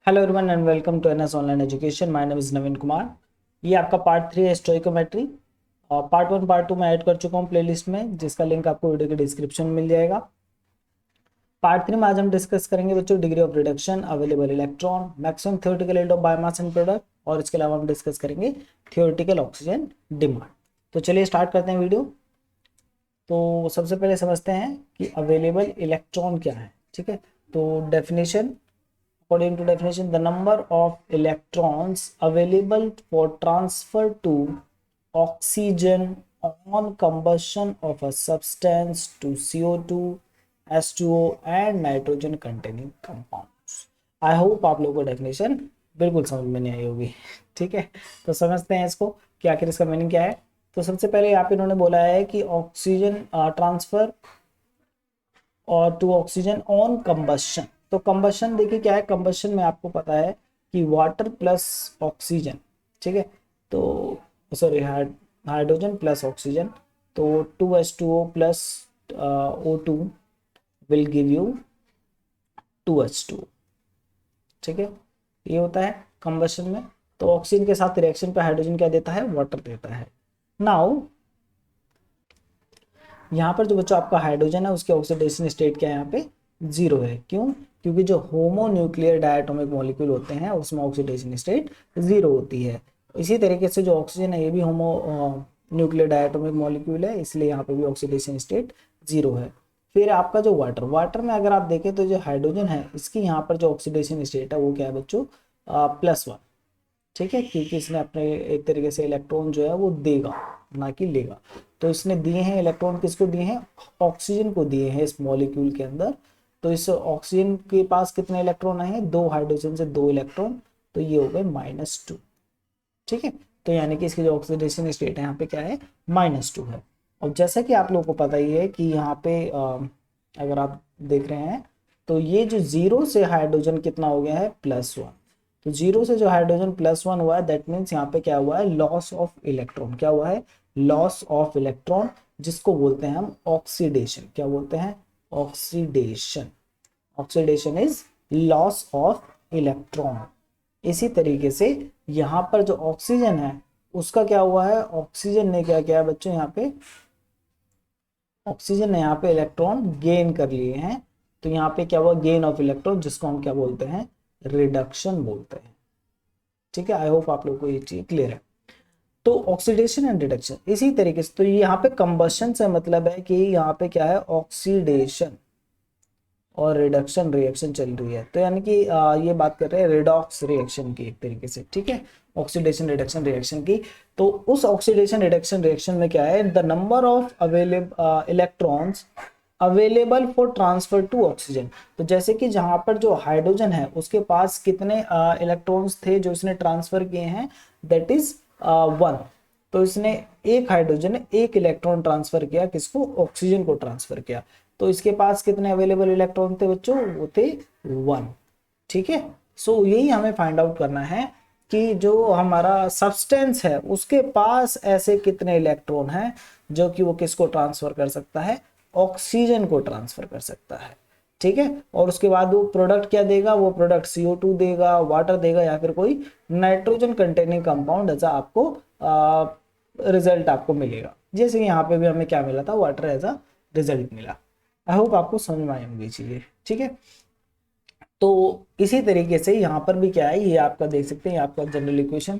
Hello everyone and welcome to NS online education. My name is Naveen Kumar. ये आपका part 3 है stoichiometry. Part 1 part 2 मैं add कर चुका हूँ प्लेलिस्ट में, जिसका लिंक आपको वीडियो के डिस्क्रिप्शन में मिल जाएगा। पार्ट 3 में आज हम डिस्कस करेंगे बच्चों degree of reduction, available electron, maximum theoretical yield of biomass and product, और इसके अलावा हम डिस्कस करेंगे थ्योरेटिकल ऑक्सीजन डिमांड। तो चलिए स्टार्ट करते हैं वीडियो। तो सबसे पहले समझते हैं कि अवेलेबल इलेक्ट्रॉन क्या है। ठीक है, तो definition, according to definition, the number of electrons available for transfer to oxygen on combustion of a substance to CO2, H2O and nitrogen containing compounds। I hope आप लोगों को डेफिनेशन बिल्कुल समझ में नहीं आई होगी। ठीक है, तो समझते हैं इसको कि आखिर इसका मीनिंग क्या है। तो सबसे पहले यहाँ पे इन्होंने बोला है कि ऑक्सीजन ट्रांसफर और टू ऑक्सीजन ऑन कंबशन। तो कंबशन देखिए क्या है, कंबशन में आपको पता है कि वाटर प्लस ऑक्सीजन, ठीक है, तो सॉरी हाइड्रोजन प्लस ऑक्सीजन, तो 2H2O plus O2 will give you 2H2O। ठीक है, ये होता है कंबशन में। तो ऑक्सीजन के साथ रिएक्शन पे हाइड्रोजन क्या देता है, वाटर देता है। नाउ यहाँ पर जो बच्चों आपका हाइड्रोजन है उसके ऑक्सीडेशन स्टेट क्या है, यहाँ पे जीरो है। क्यों? क्योंकि जो होमो न्यूक्लियर डायटोमिक मॉलिक्यूल होते हैं उसमें ऑक्सीडेशन स्टेट जीरो होती है। इसी तरीके से जो ऑक्सीजन है ये भी होमो न्यूक्लियर डायटोमिक मॉलिक्यूल है, इसलिए यहाँ पे भी ऑक्सीडेशन स्टेट जीरो है। फिर आपका जो वाटर में अगर आप देखें तो जो हाइड्रोजन है इसकी यहाँ पर जो ऑक्सीडेशन स्टेट है वो क्या है बच्चों, +1। ठीक है, क्योंकि इसने अपने एक तरीके से इलेक्ट्रॉन जो है वो देगा ना कि लेगा। तो इसने दिए हैं इलेक्ट्रॉन, किसको दिए हैं, ऑक्सीजन को दिए हैं इस मॉलिक्यूल के अंदर। तो इस ऑक्सीजन के पास कितने इलेक्ट्रॉन आए हैं, 2 हाइड्रोजन से 2 इलेक्ट्रॉन, तो ये हो गए -2। ठीक है, तो यानी कि इसकी जो ऑक्सीडेशन स्टेट है यहाँ पे क्या है, -2 है। और जैसा कि आप लोगों को पता ही है कि यहाँ पे अगर आप देख रहे हैं तो ये जो जीरो से हाइड्रोजन कितना हो गया है, +1। तो जीरो से जो हाइड्रोजन +1 हुआ है, दैट मीन्स यहाँ पे क्या हुआ है, लॉस ऑफ इलेक्ट्रॉन। क्या हुआ है, लॉस ऑफ इलेक्ट्रॉन, जिसको बोलते हैं हम ऑक्सीडेशन। क्या बोलते हैं, oxidation. Oxidation is loss of electron. इसी तरीके से यहाँ पर जो ऑक्सीजन है उसका क्या हुआ है, ऑक्सीजन ने क्या किया बच्चों, यहाँ पे ऑक्सीजन ने यहाँ पे इलेक्ट्रॉन गेन कर लिए हैं। तो यहाँ पे क्या हुआ, गेन ऑफ इलेक्ट्रॉन, जिसको हम क्या बोलते हैं, रिडक्शन बोलते हैं। ठीक है, आई होप आप लोगों को ये चीज क्लियर है। तो ऑक्सीडेशन एंड रिडक्शन इसी तरीके से, तो यहाँ पे कंबशन से मतलब है कि यहाँ पे क्या है, ऑक्सीडेशन और रिडक्शन रिएक्शन चल रही है। तो यानी कि ये बात कर रहे हैं रिडॉक्स रिएक्शन की एक तरीके से। ठीक है, ऑक्सीडेशन रिडक्शन रिएक्शन की। तो उस ऑक्सीडेशन रिडक्शन रिएक्शन में क्या है, the number of available electrons available for transfer to oxygen. तो जैसे कि जहां पर जो हाइड्रोजन है उसके पास कितने इलेक्ट्रॉन्स थे जो इसने ट्रांसफर किए हैं, दैट इज 1। तो इसने एक हाइड्रोजन ने एक इलेक्ट्रॉन ट्रांसफर किया, किसको, ऑक्सीजन को ट्रांसफर किया। तो इसके पास कितने अवेलेबल इलेक्ट्रॉन थे बच्चों, वो थे 1। ठीक है, सो यही हमें फाइंड आउट करना है कि जो हमारा सब्सटेंस है उसके पास ऐसे कितने इलेक्ट्रॉन हैं जो कि वो किसको ट्रांसफर कर सकता है, ऑक्सीजन को ट्रांसफर कर सकता है। ठीक है, और उसके बाद वो प्रोडक्ट क्या देगा, वो प्रोडक्ट CO2 देगा, वाटर देगा, या फिर कोई नाइट्रोजन कंटेनिंग कंपाउंड ऐसा आपको रिजल्ट आपको मिलेगा। जैसे कि यहाँ पे भी हमें क्या मिला था, वाटर एज अ रिजल्ट मिला। आई होप आपको समझ में आई होंगी चीजें। ठीक है, तो इसी तरीके से यहाँ पर भी क्या है, ये आपका देख सकते हैं, आपका general equation,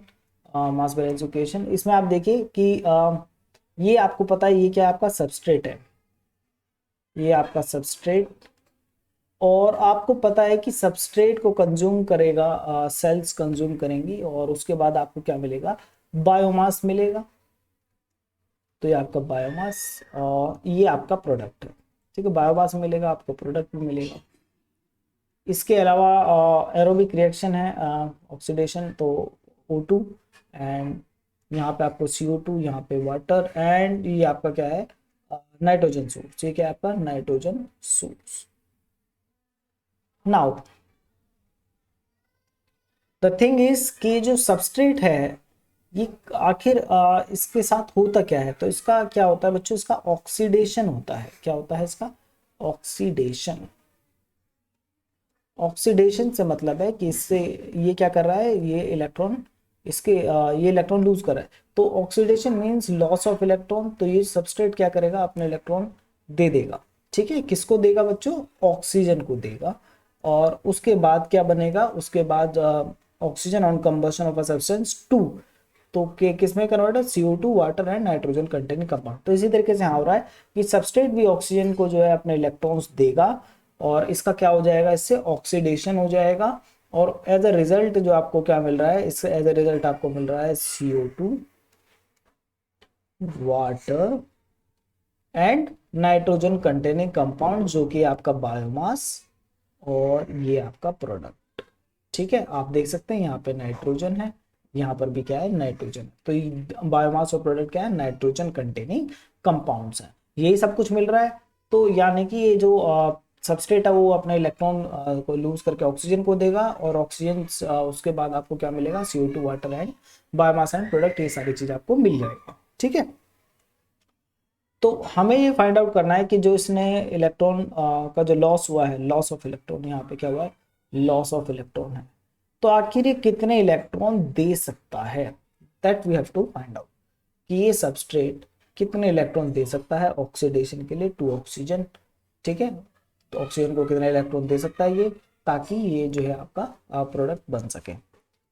mass balance equation. इसमें आप देखिए कि ये आपको पता है ये क्या आपका सबस्ट्रेट है, ये आपका सबस्ट्रेट। और आपको पता है कि सबस्ट्रेट को कंज्यूम करेगा, सेल्स कंज्यूम करेंगी, और उसके बाद आपको क्या मिलेगा, बायोमास मिलेगा। तो ये आपका बायोमास और ये आपका प्रोडक्ट है। ठीक है, बायोमास मिलेगा आपको, प्रोडक्ट भी मिलेगा। इसके अलावा एरोबिक रिएक्शन है, ऑक्सीडेशन, तो O2 एंड यहाँ पे आपको CO2, यहाँ पे वाटर, एंड ये आपका क्या है, नाइट्रोजन सोर्स। ये क्या है आपका, nitrogen source. Now the thing is कि जो सबस्ट्रेट है ये आखिर इसके साथ होता क्या है, तो इसका क्या होता है बच्चों, इसका ऑक्सीडेशन होता है। क्या होता है इसका, ऑक्सीडेशन। ऑक्सीडेशन से मतलब है कि इससे ये क्या कर रहा है, ये इलेक्ट्रॉन इसके ये इलेक्ट्रॉन लूज कर रहा है। तो oxidation means loss of electron. तो ये सबस्ट्रेट क्या करेगा, अपने इलेक्ट्रॉन दे देगा। ठीक है, किसको देगा बच्चों, ऑक्सीजन को देगा। और उसके बाद क्या बनेगा, उसके बाद oxygen on combustion of a substance 2, तो किस में कन्वर्ट है, CO2 water and nitrogen containing compound. तो इसी तरीके से यहाँ हो रहा है कि सबस्ट्रेट भी ऑक्सीजन को जो है अपने इलेक्ट्रॉन्स देगा और इसका क्या हो जाएगा, इससे ऑक्सीडेशन हो जाएगा। और एज अ रिजल्ट जो आपको क्या मिल रहा है, इससे एज अ रिजल्ट आपको मिल रहा है CO2 water and nitrogen containing compound, जो कि आपका बायोमास और ये आपका प्रोडक्ट। ठीक है, आप देख सकते हैं यहाँ पे नाइट्रोजन है, यहाँ पर भी क्या है, नाइट्रोजन। तो बायोमास और प्रोडक्ट क्या है, नाइट्रोजन कंटेनिंग कंपाउंड्स है, यही सब कुछ मिल रहा है। तो यानी कि ये जो सबस्ट्रेट है वो अपने इलेक्ट्रॉन को लूज करके ऑक्सीजन को देगा, और ऑक्सीजन उसके बाद आपको क्या मिलेगा, CO2 water and biomass and product, ये सारी चीज आपको मिल जाएगा। ठीक है, तो हमें ये फाइंड आउट करना है कि जो इसने इलेक्ट्रॉन का जो लॉस हुआ है, लॉस ऑफ इलेक्ट्रॉन, यहाँ पे क्या हुआ है, लॉस ऑफ इलेक्ट्रॉन है, तो आखिर ये कितने इलेक्ट्रॉन दे सकता है, that we have to find out कि ये सबस्ट्रेट कितने इलेक्ट्रॉन दे सकता है ऑक्सीडेशन के लिए टू ऑक्सीजन। ठीक है, तो ऑक्सीजन को कितने इलेक्ट्रॉन दे सकता है ये, ताकि ये जो है आपका प्रोडक्ट बन सके।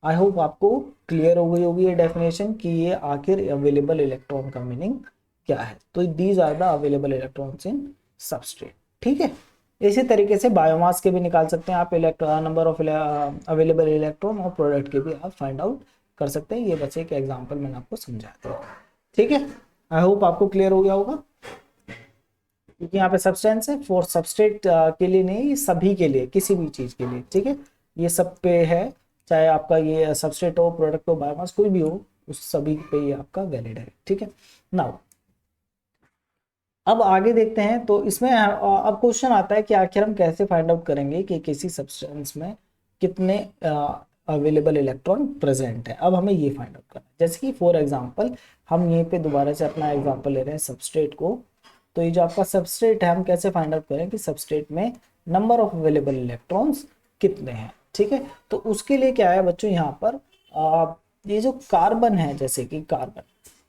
आई होप आपको क्लियर हो गई होगी ये डेफिनेशन कि ये आखिर अवेलेबल इलेक्ट्रॉन का मीनिंग क्या है। तो these are the available electrons in substrate. ठीक है, इसी तरीके से बायोमास के भी निकाल सकते हैं आप, नंबर ऑफ अवेलेबल इलेक्ट्रॉन, और प्रोडक्ट के भी आप फाइंड आउट कर सकते हैं। ये बस एक एग्जांपल मैंने आपको समझाया था। ठीक है, आई होप आपको क्लियर हो गया होगा, क्योंकि यहाँ पे सब्सटेंस है फॉर सबस्ट्रेट के लिए नहीं, सभी के लिए, किसी भी चीज के लिए। ठीक है, ये सब पे है, चाहे आपका ये सबस्ट्रेट हो, प्रोडक्ट हो, बायोमास कोई भी हो, उस सभी पे ये आपका वैलिड है। ठीक है, नाउ अब आगे देखते हैं। तो इसमें अब क्वेश्चन आता है कि आखिर हम कैसे फाइंड आउट करेंगे कि किसी सब्सटेंस में कितने अवेलेबल इलेक्ट्रॉन प्रेजेंट है। अब हमें ये फाइंड आउट करना है, जैसे कि फॉर एग्जांपल हम यहीं पे दोबारा से अपना एग्जांपल ले रहे हैं सबस्ट्रेट को। तो ये जो आपका सबस्ट्रेट है, हम कैसे फाइंड आउट करें कि सबस्ट्रेट में नंबर ऑफ अवेलेबल इलेक्ट्रॉन्स कितने हैं। ठीक है, तो उसके लिए क्या है बच्चों, यहाँ पर ये जो कार्बन है, जैसे कि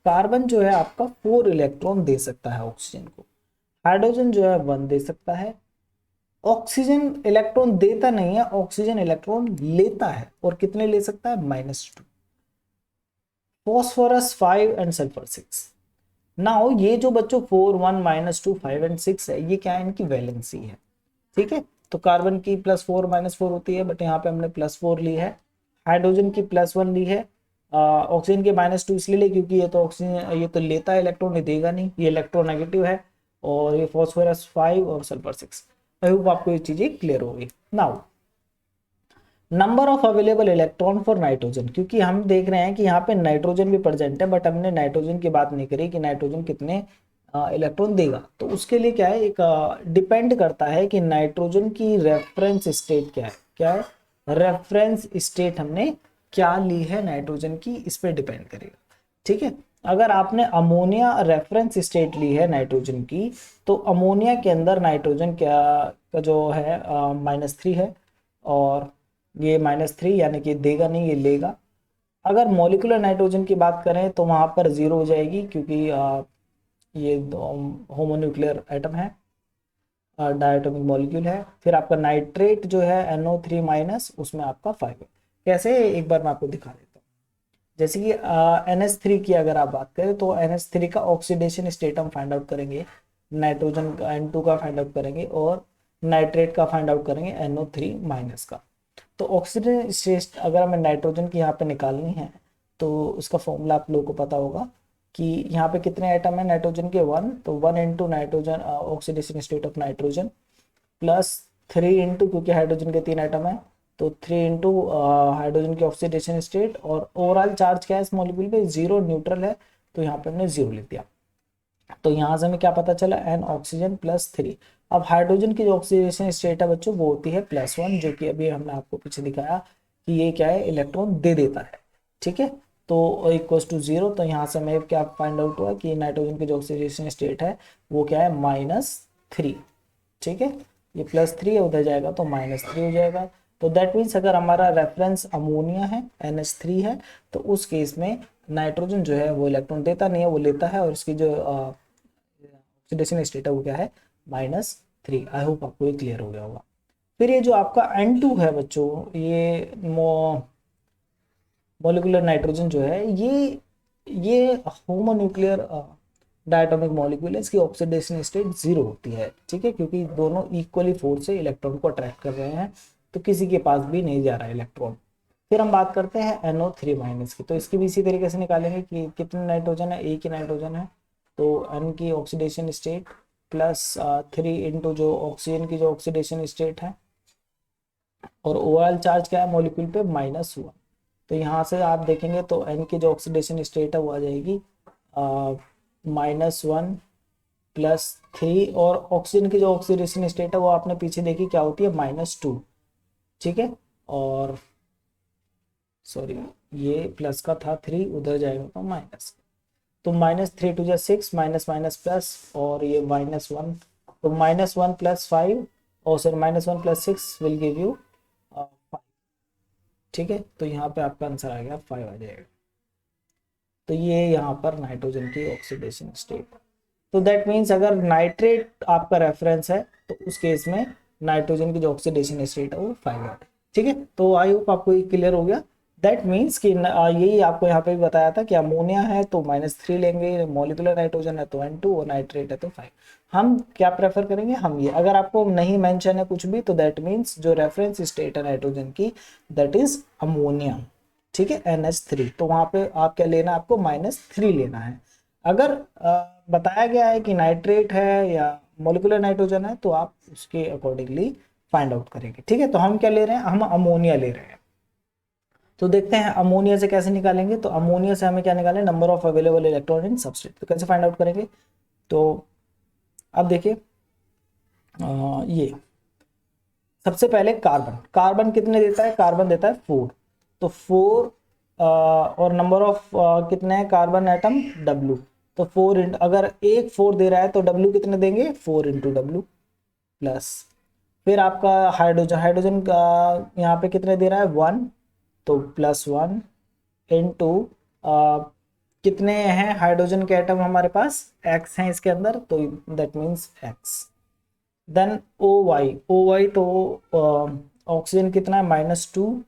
कार्बन जो है आपका 4 इलेक्ट्रॉन दे सकता है ऑक्सीजन को। हाइड्रोजन जो है 1 दे सकता है। ऑक्सीजन इलेक्ट्रॉन देता नहीं है, ऑक्सीजन इलेक्ट्रॉन लेता है, और कितने ले सकता है, -2। Phosphorus 5 and sulphur 6। नाउ ये जो बच्चों 4, 1, -2, 5 एंड 6 है, ये क्या है, इनकी वैलेंसी है। ठीक है, तो कार्बन की +4 -4 होती है, बट यहाँ पे हमने +4 ली है। हाइड्रोजन की +1 ली है। ऑक्सीजन के -2 इसलिए ले क्योंकि ये तो ऑक्सीजन, ये तो लेता है इलेक्ट्रॉन, ये देगा नहीं, ये इलेक्ट्रोनेगेटिव है। और ये फॉस्फोरस 5 और सल्फर 6। आई होप आपको ये चीजें क्लियर होगी। Now number of available electron for nitrogen, क्योंकि हम देख रहे हैं कि यहाँ पे नाइट्रोजन भी प्रेजेंट है, बट हमने नाइट्रोजन की बात नहीं करी कि नाइट्रोजन कितने इलेक्ट्रॉन देगा। तो उसके लिए क्या है, एक डिपेंड करता है कि नाइट्रोजन की रेफरेंस स्टेट क्या है, रेफरेंस स्टेट हमने क्या ली है नाइट्रोजन की, इस पर डिपेंड करेगा। ठीक है, अगर आपने अमोनिया रेफरेंस स्टेट ली है नाइट्रोजन की, तो अमोनिया के अंदर नाइट्रोजन क्या का जो है -3 है, और ये -3 यानी कि देगा नहीं, ये लेगा। अगर मॉलिक्यूलर नाइट्रोजन की बात करें तो वहां पर 0 हो जाएगी, क्योंकि ये होमोन्यूक्लियर एटम है, डायटोमिक मॉलिक्यूल है। फिर आपका नाइट्रेट जो है NO3- उसमें आपका 5 है। कैसे, एक बार मैं आपको दिखा देता हूँ। जैसे कि NH3 की अगर आप बात करें, तो NH3 का ऑक्सीडेशन स्टेट हम फाइंड आउट करेंगे, नाइट्रोजन का N2 का फाइंड आउट करेंगे, और नाइट्रेट का फाइंड आउट करेंगे NO3- का। तो ऑक्सीजन स्टेट अगर हमें नाइट्रोजन की यहाँ पे निकालनी है, तो उसका फॉर्मूला आप लोगों को पता होगा कि यहाँ पे कितने एटम है नाइट्रोजन के, 1। तो 1 into nitrogen oxidation state of nitrogen, +3 into, क्योंकि हाइड्रोजन के 3 एटम है, तो 3 इंटू हाइड्रोजन की ऑक्सीडेशन स्टेट, और ओवरऑल चार्ज क्या है इस मॉलिक्यूल पे, 0, न्यूट्रल है, तो यहाँ पे हमने 0 लिख दिया। तो यहाँ से हमें क्या पता चला, N ऑक्सीजन +3। अब हाइड्रोजन की जो ऑक्सीडेशन स्टेट है बच्चों, वो होती है +1, जो कि अभी हमने आपको पीछे दिखाया कि ये क्या है, इलेक्ट्रॉन दे देता है। ठीक है, तो =0। तो यहाँ से हमें क्या फाइंड आउट हुआ कि नाइट्रोजन की जो ऑक्सीडेशन स्टेट है वो क्या है, -3। ठीक है, ये +3 है, उधर जाएगा तो -3 हो जाएगा। तो दैट मीन्स अगर हमारा रेफरेंस अमोनिया है, NH3 है, तो उस केस में नाइट्रोजन जो है वो इलेक्ट्रॉन देता नहीं है, वो लेता है, और इसकी जो ऑक्सीडेशन स्टेट है वो क्या है, -3। आई होप आपको ये क्लियर हो गया होगा। फिर ये जो आपका N2 है बच्चों, ये मॉलिक्यूलर नाइट्रोजन जो है, ये होमोन्यूक्लियर डायटोमिक मॉलिक्यूल है, इसकी ऑक्सीडेशन स्टेट 0 होती है, ठीक है, क्योंकि दोनों इक्वली फोर्स से इलेक्ट्रॉन को अट्रैक्ट कर रहे हैं, तो किसी के पास भी नहीं जा रहा है इलेक्ट्रॉन। फिर हम बात करते हैं NO3- की, तो इसकी भी इसी तरीके से निकालेंगे कि कितने नाइट्रोजन है, एक ही नाइट्रोजन है, तो N की ऑक्सीडेशन स्टेट +3 इंटू जो ऑक्सीजन की जो ऑक्सीडेशन स्टेट है, और ओवरऑल चार्ज क्या है मॉलिक्यूल पे, -1। तो यहाँ से आप देखेंगे तो N की जो ऑक्सीडेशन स्टेट है वो आ जाएगी -1 +3, और ऑक्सीजन की जो ऑक्सीडेशन स्टेट है वो आपने पीछे देखी क्या होती है, -2, ठीक है। और सॉरी, ये प्लस का था 3, उधर जाएगा तो माइनस, तो -3 2 6, माइनस माइनस प्लस, और ये -1, तो -1 + 5, और सर -1 + 6 विल गिव यू 5, ठीक है। तो यहाँ पे आपका आंसर आ गया 5 आ जाएगा। तो ये यहाँ पर नाइट्रोजन की ऑक्सीडेशन स्टेट। तो दैट मीन्स अगर नाइट्रेट आपका रेफरेंस है तो उस केस में नाइट्रोजन की जो ऑक्सीडेशन स्टेट है वो 5 है, ठीक है। तो आई होप आपको ये क्लियर हो गया। दैट मीन्स कि यही आपको यहाँ पे भी बताया था कि अमोनिया है तो -3 लेंगे, मॉलिक्यूलर नाइट्रोजन है तो N2, और नाइट्रेट है तो 5। हम क्या प्रेफर करेंगे, हम ये, अगर आपको नहीं मेंशन है कुछ भी, तो दैट मीन्स जो रेफरेंस स्टेट है नाइट्रोजन की, दैट इज अमोनिया, ठीक है, NH3। तो वहां पे आप क्या लेना है, आपको -3 लेना है। अगर बताया गया है कि नाइट्रेट है या मॉलिक्यूलर नाइट्रोजन है, तो आप उसके अकॉर्डिंगली फाइंड आउट करेंगे, ठीक है। तो हम क्या ले रहे हैं, हम अमोनिया ले रहे हैं। तो देखते हैं अमोनिया से कैसे निकालेंगे। तो अमोनिया से हमें क्या निकालें, number of available electron in substrate. तो कैसे फाइंड आउट करेंगे, तो अब देखिए ये सबसे पहले कार्बन, कार्बन कितने देता है, कार्बन देता है 4, तो 4 और नंबर ऑफ कितने हैं कार्बन एटम, W, तो 4 अगर एक 4 दे रहा है तो W कितने देंगे, 4 × W प्लस। फिर आपका हाइड्रोजन, हाइड्रोजन का यहाँ पे कितने दे रहा है, 1, तो +1 इंटू कितने हैं हाइड्रोजन के एटम हमारे पास, X हैं इसके अंदर, तो that means X। Then OY तो ऑक्सीजन कितना है, -2,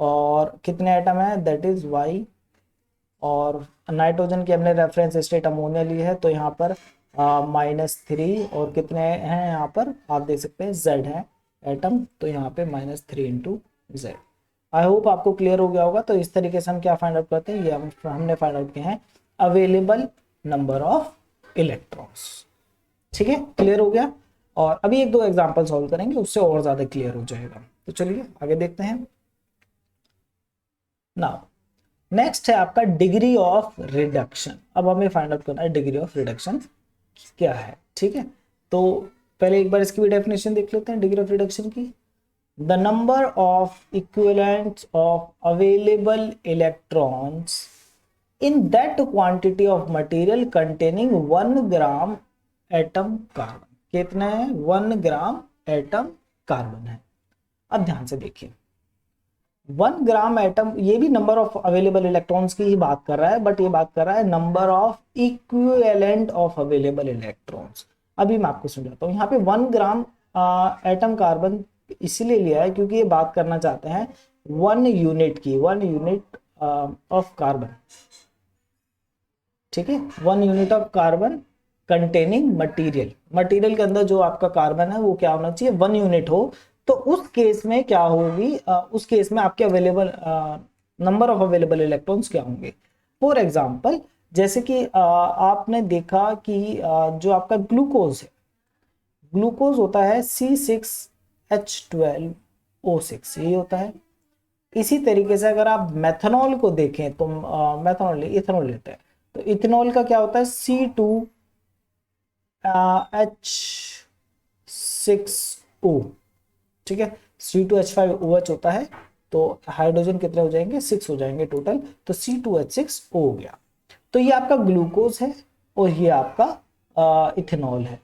और कितने एटम है, दैट इज Y। और नाइट्रोजन की हमने रेफरेंस स्टेट अमोनिया ली है, तो यहाँ पर -3, और कितने हैं यहाँ पर आप देख सकते हैं Z है एटम, तो यहाँ पे -3 × Z। आई होप आपको क्लियर हो गया होगा। तो इस तरीके से हम क्या फाइंड आउट करते हैं, ये हमने फाइंड आउट किए हैं अवेलेबल नंबर ऑफ इलेक्ट्रॉन्स, ठीक है, क्लियर हो गया। और अभी 1-2 एग्जांपल सॉल्व करेंगे, उससे और ज्यादा क्लियर हो जाएगा। तो चलिए आगे देखते हैं। नाउ नेक्स्ट है आपका डिग्री ऑफ रिडक्शन। अब हमें फाइंड आउट करना है डिग्री ऑफ रिडक्शन क्या है, ठीक है। तो पहले एक बार इसकी भी डेफिनेशन देख लेते हैं डिग्री ऑफ रिडक्शन की। The number of equivalents of available electrons in that quantity of material containing 1 gram atom carbon. कितना है, 1 ग्राम एटम कार्बन है। अब ध्यान से देखिए, 1 ग्राम एटम, ये भी नंबर ऑफ अवेलेबल इलेक्ट्रॉन्स की ही बात कर रहा है, बट ये बात कर रहा है number of equivalent of available electrons. अभी मैं आपको समझाता हूँ। यहाँ पे 1 ग्राम एटम कार्बन इसलिए लिया है क्योंकि ये बात करना चाहते हैं 1 यूनिट की, 1 यूनिट ऑफ कार्बन, ठीक है, 1 unit of carbon containing material. Material के अंदर जो आपका कार्बन है वो क्या होना चाहिए, 1 यूनिट हो। तो उस केस में क्या होगी, उस केस में आपके available number of available electrons क्या होंगे। फॉर एग्जांपल, जैसे कि आपने देखा कि जो आपका ग्लूकोज है, ग्लूकोज होता है C6H12O6, ये होता है। इसी तरीके से अगर आप मेथनॉल को देखें तो मेथनॉल इथेनॉल लेते हैं, तो इथेनॉल का क्या होता है, C2H6O, ठीक है, C2H5OH होता है। तो हाइड्रोजन कितने हो जाएंगे, 6 हो जाएंगे टोटल, तो C2H6O हो गया। तो ये आपका ग्लूकोज है और ये आपका इथेनॉल है।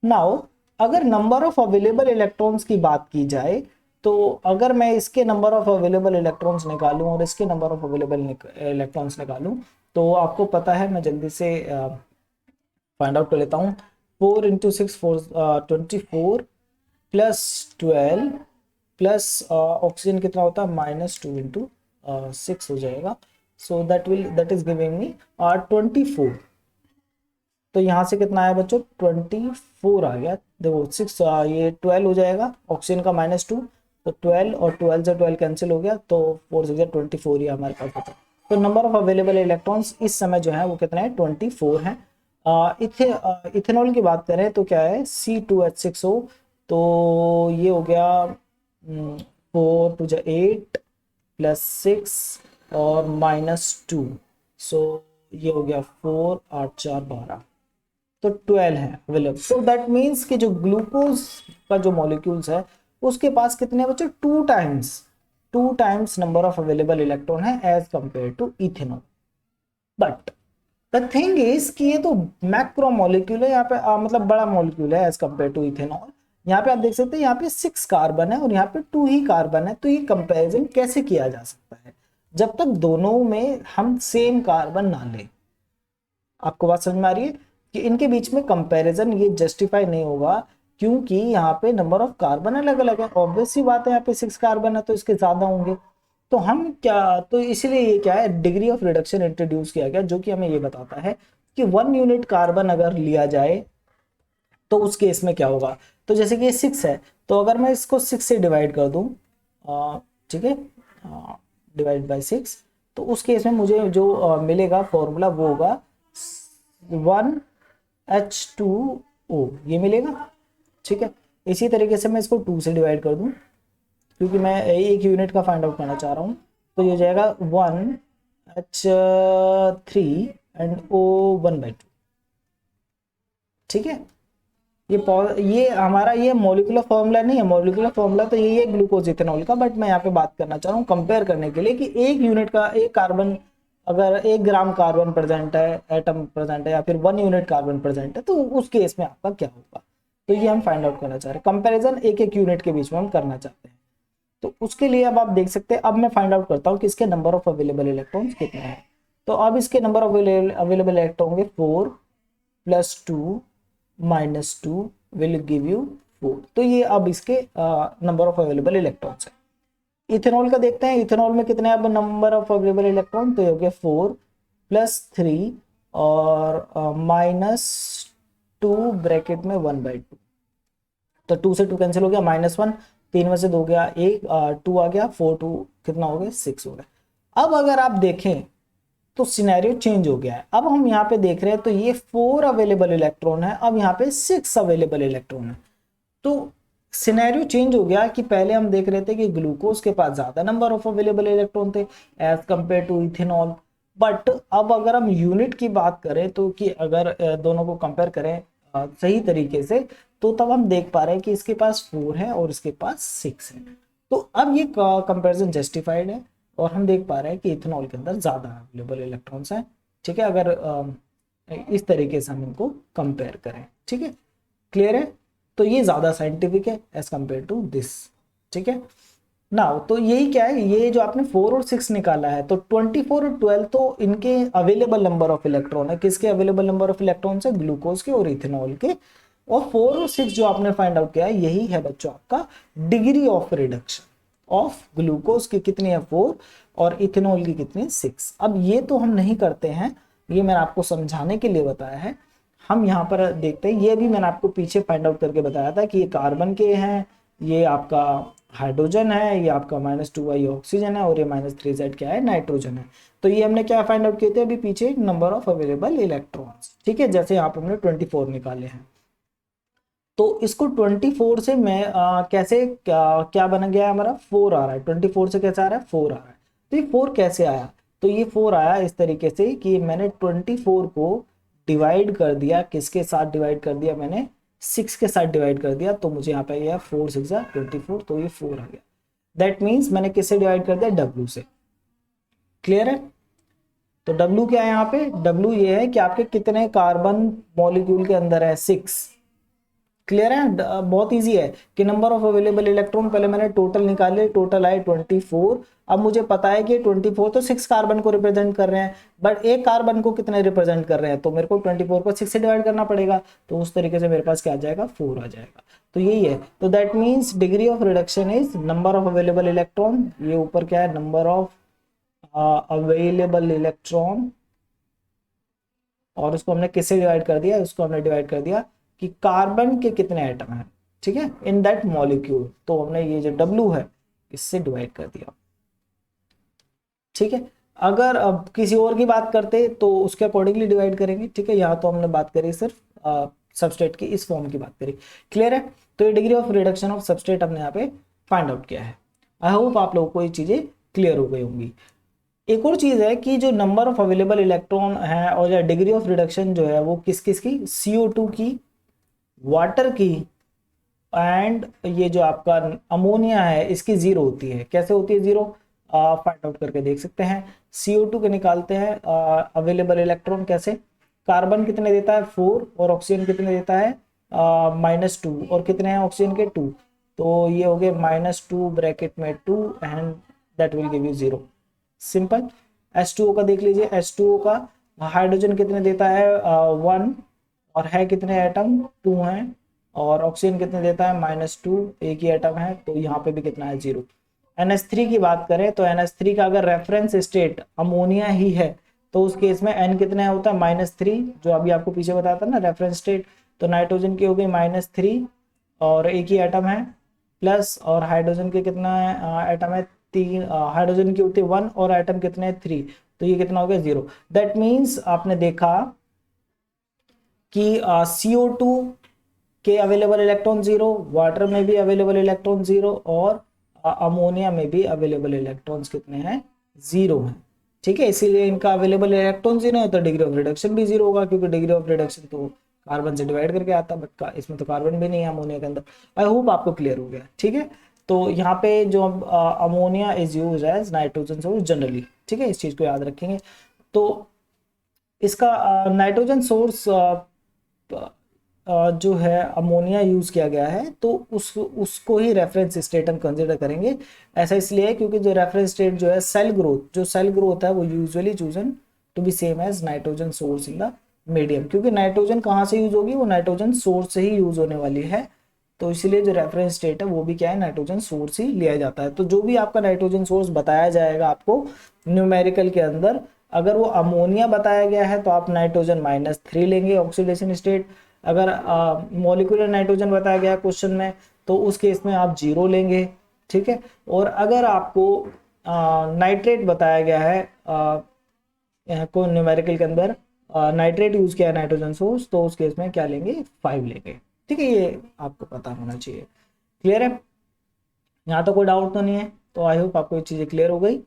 नाउ अगर नंबर ऑफ अवेलेबल इलेक्ट्रॉन्स की बात की जाए तो अगर मैं इसके नंबर ऑफ अवेलेबल इलेक्ट्रॉन्स निकालूं और इसके नंबर ऑफ अवेलेबल इलेक्ट्रॉन्स निकालूं तो आपको पता है, मैं जल्दी से फाइंड आउट कर लेता हूँ। 4 इंटू 6 24 प्लस 12 प्लस ऑक्सीजन कितना होता है -2 इंटू 6 हो जाएगा। So that is giving me 24। तो यहाँ से कितना आया बच्चों 24 आ गया। देखो 6 ये 12 हो जाएगा, ऑक्सीजन का -2 तो 12 और 12 से 12 कैंसिल हो गया तो 4 से 24 ही हमारे पास बचा। तो नंबर ऑफ अवेलेबल इलेक्ट्रॉन्स इस समय जो है वो कितना है 24 है। इथेनॉल की बात करें तो क्या है C2H6O, तो ये हो गया 4 टू 8 प्लस 6 और -2, सो ये हो गया 4 8 4 12, तो 12 है अवेलेबल। सो दैट मीन्स कि जो ग्लूकोज का जो मॉलिक्यूल्स है उसके पास कितने बच्चों 2 times number of available electron है as compare to ethanol. But the thing is कि ये तो मैक्रो मॉलिक्यूल है, यहाँ पे मतलब बड़ा मॉलिक्यूल है एज कंपेयर टू इथेनॉल। यहाँ पे आप देख सकते हैं यहाँ पे 6 कार्बन है और यहाँ पे 2 ही कार्बन है। तो ये कंपैरिजन कैसे किया जा सकता है जब तक दोनों में हम सेम कार्बन ना लें। आपको बात समझ में आ रही है कि इनके बीच में कंपैरिजन ये जस्टिफाई नहीं होगा क्योंकि यहाँ पे नंबर ऑफ कार्बन अलग अलग है। ऑब्वियस सी बात है, यहाँ पे 6 कार्बन है तो इसके ज्यादा होंगे। तो हम क्या, तो इसीलिए ये क्या है डिग्री ऑफ रिडक्शन इंट्रोड्यूस किया गया जो कि हमें ये बताता है कि 1 यूनिट कार्बन अगर लिया जाए तो उस केस में क्या होगा। तो जैसे कि ये 6 है तो अगर मैं इसको 6 से डिवाइड कर दूं, ठीक है, डिवाइड बाय 6, तो उस केस में मुझे जो मिलेगा फॉर्मूला वो होगा 1H2O, ये मिलेगा। ठीक है, इसी तरीके से मैं इसको 2 से डिवाइड कर दूं क्योंकि मैं एक यूनिट का फाइंड आउट करना चाह रहा हूँ। तो ये हो जाएगा 1H3 एंड O1/2। ठीक है, ये हमारा ये मॉलिक्यूलर फॉर्मूला नहीं है। मॉलिक्यूलर फॉर्मूला तो यही है ग्लूकोज इथेनॉल का, बट मैं यहाँ पे बात करना चाह रहा हूँ कंपेयर करने के लिए कि एक यूनिट का एक कार्बन, अगर 1 ग्राम कार्बन प्रेजेंट है, एटम प्रेजेंट है, या फिर 1 यूनिट कार्बन प्रेजेंट है तो उस केस में आपका क्या होगा। तो ये हम फाइंड आउट करना चाह रहे हैं, कंपेरिजन एक एक यूनिट के बीच में हम करना चाहते हैं। तो उसके लिए अब आप देख सकते हैं, अब मैं फाइंड आउट करता हूँ कि इसके नंबर ऑफ अवेलेबल इलेक्ट्रॉन्स कितने हैं। तो अब इसके नंबर ऑफ अवेलेबल इलेक्ट्रॉन होंगे 4 + 2 - 2 विल गिव यू 4। तो ये अब इसके नंबर ऑफ अवेलेबल इलेक्ट्रॉन्स है। इथेनॉल का देखते हैं, इथेनॉल में कितने अब नंबर ऑफ अवेलेबल इलेक्ट्रॉन, तो ये हो गया 4 + 3 और -2 ब्रैकेट में 1/2। तो 2 से 2 कैंसिल हो गया, -1, 3 में से 2 गया 1, 2 आ गया, 4 2 कितना हो गया 6 हो गया। अब अगर आप देखें तो सिनेरियो चेंज हो गया है। अब हम यहाँ पे देख रहे हैं तो ये 4 अवेलेबल इलेक्ट्रॉन है, अब यहाँ पे 6 अवेलेबल इलेक्ट्रॉन है। तो सिनेरियो चेंज हो गया कि पहले हम देख रहे थे कि ग्लूकोज के पास ज्यादा नंबर ऑफ अवेलेबल इलेक्ट्रॉन थे as compare to ethanol. But अब अगर हम यूनिट की बात करें तो कि अगर दोनों को कंपेयर करें सही तरीके से, तो तब हम देख पा रहे हैं कि इसके पास 4 है और इसके पास 6 है। तो अब ये कंपेरिजन जस्टिफाइड है और हम देख पा रहे हैं कि इथेनॉल के अंदर ज्यादा अवेलेबल इलेक्ट्रॉन्स हैं। ठीक है, अगर इस तरीके से हम इनको कंपेयर करें। ठीक है, क्लियर है। तो ये ज्यादा साइंटिफिक है एज कंपेयर टू दिस। ठीक है ना, तो यही क्या है, ये जो आपने 4 और 6 निकाला है तो 24 और 12 तो इनके अवेलेबल नंबर ऑफ इलेक्ट्रॉन है। किसके अवेलेबल नंबर ऑफ इलेक्ट्रॉन है, ग्लूकोज के और इथेनॉल के। और 4 और 6 जो आपने फाइंड आउट किया है यही है बच्चों आपका degree of reduction of glucose की कितनी है 4 और इथेनॉल की कितनी 6। अब ये तो हम नहीं करते हैं, ये मैंने आपको समझाने के लिए बताया है। हम यहाँ पर देखते हैं, ये भी मैंने आपको पीछे फाइंड आउट करके बताया था कि ये कार्बन के हैं, ये आपका हाइड्रोजन है, ये आपका -2y ऑक्सीजन है और ये -3z क्या है नाइट्रोजन है। तो ये हमने क्या फाइंड आउट किए थे अभी पीछे, नंबर ऑफ अवेलेबल इलेक्ट्रॉन्स। ठीक है, जैसे यहाँ पर हमने 24 निकाले हैं। तो इसको 24 से मैं कैसे क्या बन गया हमारा 4 आ रहा है। 24 से कैसे आ रहा है 4 आ रहा है। तो ये 4 कैसे आया, तो ये 4 आया इस तरीके से कि मैंने 24 को डिवाइड कर दिया, किसके साथ डिवाइड कर दिया, मैंने 6 के साथ डिवाइड कर दिया। तो मुझे यहाँ पे यह 4 6 24, तो ये 4 आ गया। दैट मीन्स मैंने किससे डिवाइड कर दिया, W से। क्लियर है। तो W क्या है यहाँ पे, W ये है कि आपके कितने कार्बन मॉलिक्यूल के अंदर है 6। क्लियर है? बहुत इजी है कि नंबर ऑफ अवेलेबल इलेक्ट्रॉन, पहले मैंने टोटल निकाले, टोटल आए 24। अब मुझे पता है कि 24 तो 6 कार्बन को रिप्रेजेंट कर रहे हैं, बट एक कार्बन को कितने रिप्रेजेंट कर रहे हैं, तो मेरे को 24 को 6 से डिवाइड करना पड़ेगा, तो उस तरीके से मेरे पास क्या आ जाएगा, 4 आ जाएगा। तो यही है। तो that means degree of reduction is number of available electron, ये ऊपर क्या है, नंबर ऑफ अवेलेबल इलेक्ट्रॉन, और उसको हमने किससे डिवाइड कर दिया, उसको हमने डिवाइड कर दिया कि कार्बन के कितने एटम हैं, ठीक है, इन दैट मॉलिक्यूल। तो हमने ये जो W है इससे डिवाइड कर दिया, ठीक है। अगर अब किसी और की बात करते तो उसके अकॉर्डिंगली डिवाइड करेंगे, ठीक है। यहाँ तो हमने बात करी सिर्फ सबस्ट्रेट की इस फॉर्म की बात करी, क्लियर है। तो ये degree of reduction of substrate हमने यहाँ पे फाइंड आउट किया है। आई होप आप लोगों को ये चीजें क्लियर हो गई होंगी। एक और चीज है कि जो नंबर ऑफ अवेलेबल इलेक्ट्रॉन है और या डिग्री ऑफ रिडक्शन जो है वो किस किस की, CO2 की, वाटर की, एंड ये जो आपका अमोनिया है इसकी जीरो होती है। कैसे होती है जीरो, फाइंड आउट करके देख सकते हैं। CO2 के निकालते हैं अवेलेबल इलेक्ट्रॉन कैसे, कार्बन कितने देता है 4 और ऑक्सीजन कितने देता है -2, और कितने हैं ऑक्सीजन के 2, तो ये हो गए -2 ब्रैकेट में 2 and that will give you 0। Simple. H2O का देख लीजिए, H2O का हाइड्रोजन कितने देता है 1, और है कितने एटम 2 हैं, और ऑक्सीजन कितने देता है -2, एक ही एटम है, तो यहाँ पे भी कितना है 0। NH3 की बात करें तो NH3 का अगर रेफरेंस स्टेट अमोनिया ही है तो उस केस में N कितने होता है -3, जो अभी आपको पीछे बताया था ना रेफरेंस स्टेट। तो नाइट्रोजन की हो गई -3 और एक ही एटम है, प्लस और हाइड्रोजन के कितना एटम है 3, हाइड्रोजन की होती है 1 और एटम कितने हैं 3, तो ये कितना हो गया 0। दैट मीन्स आपने देखा कि CO2 के अवेलेबल इलेक्ट्रॉन 0, वाटर में भी अवेलेबल इलेक्ट्रॉन 0, और अमोनिया में भी अवेलेबल इलेक्ट्रॉन्स कितने हैं 0 हैं, ठीक है। इसीलिए इनका अवेलेबल इलेक्ट्रॉन 0 है तो डिग्री ऑफ रिडक्शन भी 0 होगा, क्योंकि डिग्री ऑफ रिडक्शन तो कार्बन से डिवाइड करके आता, बट इसमें तो कार्बन भी नहीं है अमोनिया के अंदर। आई होप आपको क्लियर हो गया, ठीक है। तो यहाँ पे जो ammonia is use as nitrogen source generally, ठीक है, इस चीज को याद रखेंगे। तो इसका नाइट्रोजन सोर्स जो है अमोनिया यूज किया गया है, तो उसको ही रेफरेंस स्टेट हम कंसिडर करेंगे। ऐसा इसलिए है क्योंकि जो रेफरेंस स्टेट जो है सेल ग्रोथ, जो सेल ग्रोथ है वो usually chosen to be same as nitrogen source in the medium, क्योंकि नाइट्रोजन कहाँ से यूज होगी, वो नाइट्रोजन सोर्स से ही यूज होने वाली है। तो इसलिए जो रेफरेंस स्टेट है वो भी क्या है, नाइट्रोजन सोर्स ही लिया जाता है। तो जो भी आपका नाइट्रोजन सोर्स बताया जाएगा आपको न्यूमेरिकल के अंदर, अगर वो अमोनिया बताया गया है तो आप नाइट्रोजन -3 लेंगे ऑक्सीडेशन स्टेट। अगर मॉलिक्यूलर नाइट्रोजन बताया गया क्वेश्चन में तो उस केस में आप 0 लेंगे, ठीक है। और अगर आपको नाइट्रेट बताया गया है यहाँ को न्यूमेरिकल के अंदर नाइट्रेट यूज किया है नाइट्रोजन सोर्स, तो उस केस में क्या लेंगे 5 लेंगे, ठीक है। ये आपको पता होना चाहिए, क्लियर है। यहाँ तो कोई डाउट तो नहीं है, तो आई होप आपको ये चीजें क्लियर हो गई।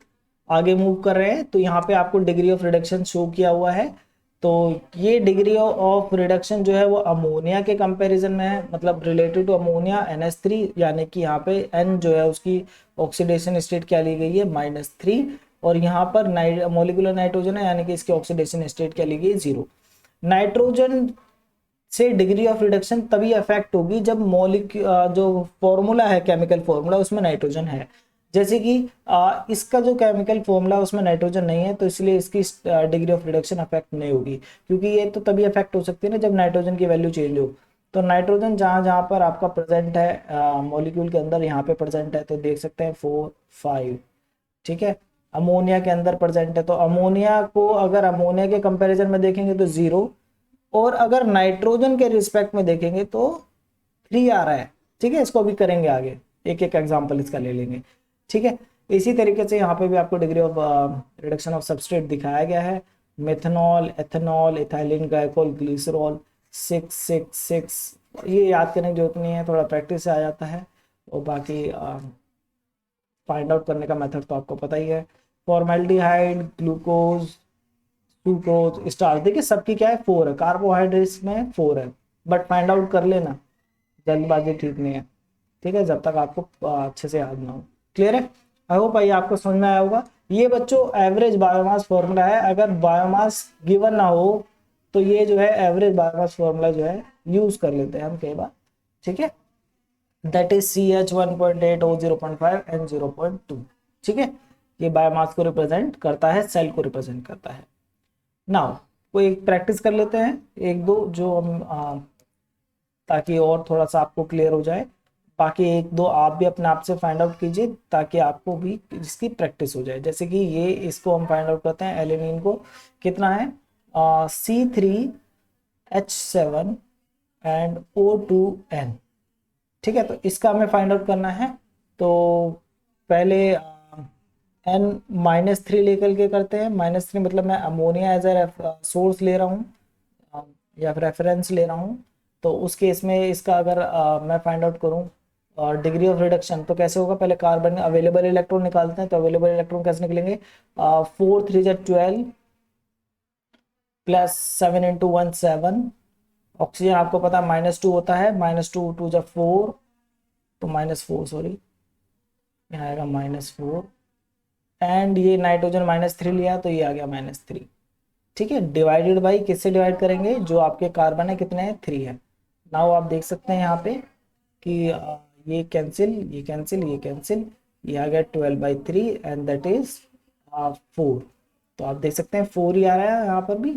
आगे मूव कर रहे हैं, तो यहाँ पे आपको डिग्री ऑफ रिडक्शन शो किया हुआ है। तो ये डिग्री ऑफ रिडक्शन जो है वो अमोनिया के कंपैरिजन में है, मतलब रिलेटेड टू अमोनिया NH3, यानी कि यहाँ पे N जो है उसकी ऑक्सीडेशन स्टेट क्या ली गई है -3, और यहाँ पर मॉलिक्यूलर नाइट्रोजन है यानी कि इसकी ऑक्सीडेशन स्टेट क्या ली गई 0। नाइट्रोजन से डिग्री ऑफ रिडक्शन तभी अफेक्ट होगी जब जो फॉर्मूला है, केमिकल फॉर्मूला, उसमें नाइट्रोजन है। जैसे कि इसका जो केमिकल फॉर्मूला उसमें नाइट्रोजन नहीं है, तो इसलिए इसकी डिग्री ऑफ रिडक्शन अफेक्ट नहीं होगी, क्योंकि ये तो तभी अफेक्ट हो सकती है ना जब नाइट्रोजन की वैल्यू चेंज हो। तो नाइट्रोजन जहाँ जहाँ पर आपका प्रेजेंट है मॉलिक्यूल के अंदर, यहाँ पे प्रेजेंट है तो देख सकते हैं 4 5, ठीक है। अमोनिया के अंदर प्रेजेंट है, तो अमोनिया को अगर अमोनिया के कंपेरिजन में देखेंगे तो 0, और अगर नाइट्रोजन के रिस्पेक्ट में देखेंगे तो 3 आ रहा है, ठीक है। इसको भी करेंगे आगे, एक एक एग्जांपल इसका ले लेंगे, ठीक है। इसी तरीके से यहाँ पे भी आपको degree of reduction of substrate दिखाया गया है। Methanol, ethanol, ethylene glycol, glycerol, 6 6 6, ये याद करने की जरूरत नहीं है, थोड़ा प्रैक्टिस से आ जाता है। और बाकी फाइंड आउट करने का मेथड तो आपको पता ही है। फॉर्मेल्डिहाइड, ग्लूकोज, सुक्रोज, स्टार्च, देखिए सबकी क्या है 4 है, कार्बोहाइड्रेट्स में 4 है, बट फाइंड आउट कर लेना, जल्दबाजी ठीक नहीं है, ठीक है, जब तक आपको अच्छे से याद ना हो, क्लियर है। आई होप ये आपको समझ में आया होगा। ये बच्चों एवरेज बायोमास फॉर्मूला है, अगर बायोमास गिवन ना हो तो ये जो है एवरेज बायोमास फॉर्मूला जो है यूज कर लेते हैं हम कई बार, ठीक है, that is CH 1.8 O 0.5 N 0.2। ठीक है, ये बायोमास को रिप्रेजेंट करता है, सेल को रिप्रेजेंट करता है। नाउ कोई एक प्रैक्टिस कर लेते हैं, एक दो जो हम ताकि और थोड़ा सा आपको क्लियर हो जाए। बाकी एक दो आप भी अपने आप से फाइंड आउट कीजिए ताकि आपको भी इसकी प्रैक्टिस हो जाए। जैसे कि ये इसको हम फाइंड आउट करते हैं, एलेनिन को कितना है C3H7 एंड O2N। ठीक है, तो इसका हमें फाइंड आउट करना है। तो पहले N-3 लेकर के करते हैं। -3 मतलब मैं अमोनिया एज ए सोर्स ले रहा हूँ या फिर रेफरेंस ले रहा हूँ। तो उस केस में इसका अगर मैं फाइंड आउट करूँ और डिग्री ऑफ रिडक्शन, तो कैसे होगा, पहले कार्बन अवेलेबल इलेक्ट्रॉन निकालते हैं। तो अवेलेबल इलेक्ट्रॉन कैसे निकलेंगे, 4 3 12 प्लस 7 × 1 7। ऑक्सीजन आपको पता है -2 होता है, -2 2 4, तो -4 सॉरी, यहाँ आएगा -4। एंड ये नाइट्रोजन -3 लिया तो ये आ गया -3। ठीक है, डिवाइडेड बाई किससे डिवाइड करेंगे, जो आपके कार्बन है कितने हैं, 3 है। नाउ आप देख सकते हैं यहाँ पे कि ये कैंसिल, ये कैंसिल, ये कैंसिल, ये आ गया 12/3 एंड दैट इज 4। तो आप देख सकते हैं 4 ही आ रहा है यहाँ पर भी।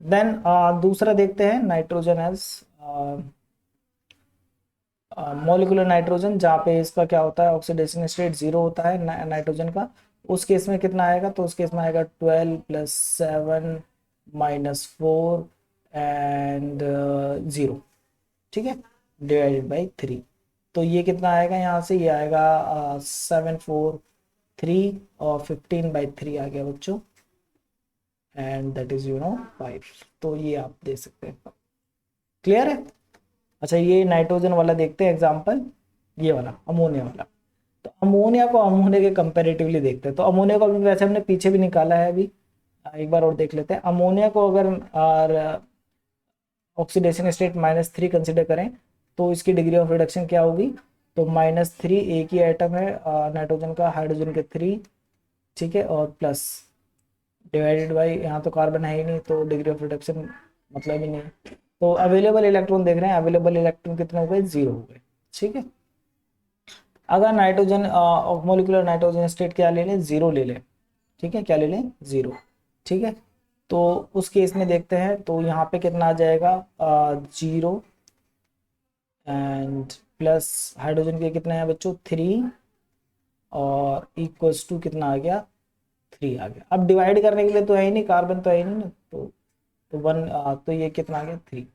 देन दूसरा देखते हैं, नाइट्रोजन एज मॉलिक्यूलर नाइट्रोजन, जहाँ पे इसका क्या होता है, ऑक्सीडेशन स्टेट 0 होता है नाइट्रोजन का। उस केस में कितना आएगा, तो उस केस में आएगा 12 + 7 - 4 एंड 0। ठीक है, डिवाइडेड बाई 3। तो ये कितना आएगा यहाँ से, ये आएगा 7 4 3 और 15/3 आ गया बच्चों, एंड दैट इज 5। तो ये आप दे सकते हैं। क्लियर है। अच्छा, ये नाइट्रोजन वाला देखते हैं एग्जांपल, ये वाला अमोनिया वाला। तो अमोनिया को अमोनिया के कंपैरेटिवली देखते हैं। तो अमोनिया को अभी वैसे हमने पीछे भी निकाला है, अभी एक बार और देख लेते हैं। अमोनिया को अगर ऑक्सीडेशन स्टेट -3 कंसिडर करें तो इसकी डिग्री ऑफ रिडक्शन क्या होगी, तो -3, एक ही आइटम है नाइट्रोजन का, हाइड्रोजन के 3। ठीक है, और प्लस डिवाइडेड बाई, यहाँ तो कार्बन है ही नहीं तो डिग्री ऑफ रिडक्शन मतलब ही नहीं। तो अवेलेबल इलेक्ट्रॉन देख रहे हैं, अवेलेबल इलेक्ट्रॉन कितने हो गए, 0 हो गए। ठीक है, अगर नाइट्रोजन मॉलिक्यूलर नाइट्रोजन स्टेट क्या ले लें, 0 ले लें। ठीक है, क्या ले लें, 0। ठीक है, तो उस केस में देखते हैं, तो यहाँ पे कितना आ जाएगा 0 एंड प्लस हाइड्रोजन के कितने हैं बच्चों, 3 और इक्वल्स टू कितना आ गया, 3 आ गया। अब डिवाइड करने के लिए तो है ही नहीं, कार्बन तो है ही नहीं ना, तो 1, तो ये कितना आ गया, 3।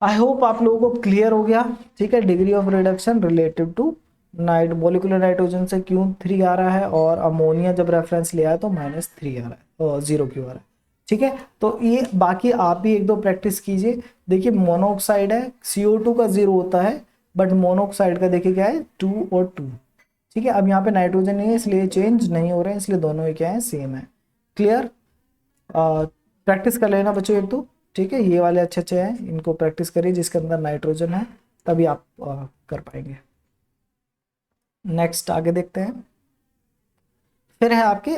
आई होप आप लोगों को क्लियर हो गया। ठीक है, degree of reduction related to molecular nitrogen से क्यों 3 आ रहा है, और अमोनिया जब रेफरेंस लिया है तो -3 आ रहा है और 0 क्यों आ रहा है। ठीक है, तो ये बाकी आप भी एक दो प्रैक्टिस कीजिए। देखिए मोनोऑक्साइड है, CO2 का 0 होता है, बट मोनोऑक्साइड का देखिए क्या है, 2 और 2। ठीक है, अब यहाँ पे नाइट्रोजन नहीं है इसलिए चेंज नहीं हो रहे हैं, इसलिए दोनों ही क्या है, सेम है। क्लियर, प्रैक्टिस कर लेना बच्चों एक दो। ठीक है, ये वाले अच्छे अच्छे हैं, इनको प्रैक्टिस करिए जिसके अंदर नाइट्रोजन है, तभी आप कर पाएंगे। नेक्स्ट आगे देखते हैं। फिर है आपके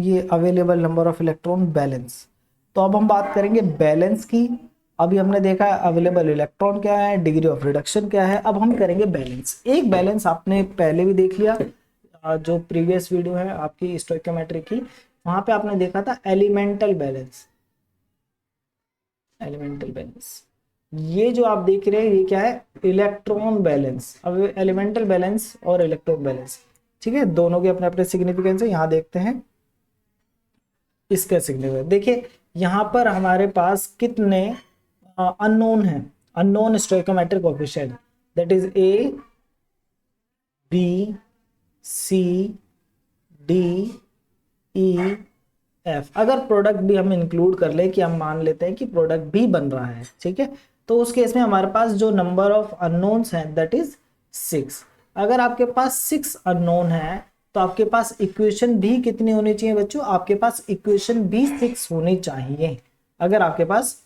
ये available number of electron balance. तो अब हम बात करेंगे बैलेंस की। अभी हमने देखा है अवेलेबल इलेक्ट्रॉन क्या है, डिग्री ऑफ रिडक्शन क्या है, अब हम करेंगे बैलेंस। एक बैलेंस आपने पहले भी देख लिया, जो प्रीवियस वीडियो है आपकी स्टोइकियोमेट्री की, वहां पे आपने देखा था एलिमेंटल बैलेंस। एलिमेंटल बैलेंस, ये जो आप देख रहे हैं ये क्या है, इलेक्ट्रॉन बैलेंस। अब एलिमेंटल बैलेंस और इलेक्ट्रॉन बैलेंस, ठीक है, दोनों के अपने अपने सिग्निफिकेंस है। यहाँ देखते हैं इसका सिग्निफिकेंस। देखिए यहाँ पर हमारे पास कितने अननोन है, unknown stoichiometric coefficient, that is A B C D E F। अगर प्रोडक्ट भी हम इंक्लूड कर ले, कि हम मान लेते हैं कि प्रोडक्ट भी बन रहा है, ठीक है, तो उस केस में हमारे पास जो नंबर ऑफ अननोन्स हैं दैट इज 6। अगर आपके पास 6 अननोन है तो आपके पास इक्वेशन भी कितनी होनी चाहिए बच्चों, आपके पास इक्वेशन भी 6 होनी चाहिए अगर आपके पास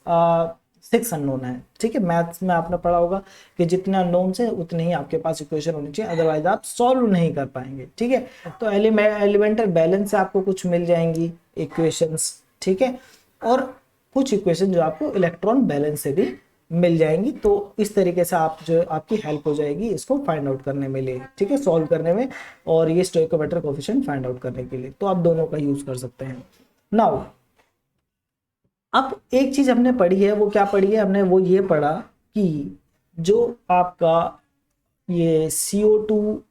6 अननोन है। ठीक है, मैथ्स में आपने पढ़ा होगा कि जितने अननोन है उतने ही आपके पास इक्वेशन होनी चाहिए, अदरवाइज आप सॉल्व नहीं कर पाएंगे। ठीक है, तो एलिमेंटल बैलेंस से आपको कुछ मिल जाएंगी इक्वेशंस। ठीक है, और कुछ इक्वेशन जो आपको इलेक्ट्रॉन बैलेंस से भी मिल जाएंगी। तो इस तरीके से आप जो आपकी हेल्प हो जाएगी इसको फाइंड आउट करने में लिए, ठीक है, सॉल्व करने में और ये स्टोइकोमेट्रिक कोएफिशिएंट फाइंड आउट करने के लिए। तो आप दोनों का यूज कर सकते हैं। नाउ अब एक चीज हमने पढ़ी है, वो क्या पढ़ी है हमने, वो ये पढ़ा कि जो आपका ये CO2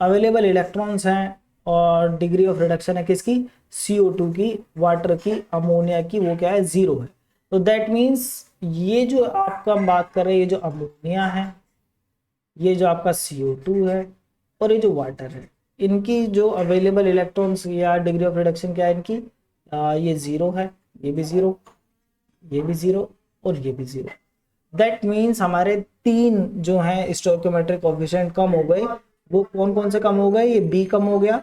अवेलेबल इलेक्ट्रॉन्स हैं और डिग्री ऑफ रिडक्शन है किसकी, CO2 की, वाटर की, अमोनिया की, वो क्या है, 0 है। तो दैट मीन्स ये जो आपका हम बात कर रहे हैं, ये जो अमोनिया है, ये जो आपका CO2 है और ये जो वाटर है, इनकी जो अवेलेबल इलेक्ट्रॉन्स या डिग्री ऑफ रिडक्शन क्या है इनकी, ये 0 है, ये भी 0, ये भी 0 और ये भी 0। दैट मीन्स हमारे तीन जो हैं स्टोइकोमेट्रिक कोएफिशिएंट कम हो गए। वो कौन कौन से कम हो गए, ये B कम हो गया,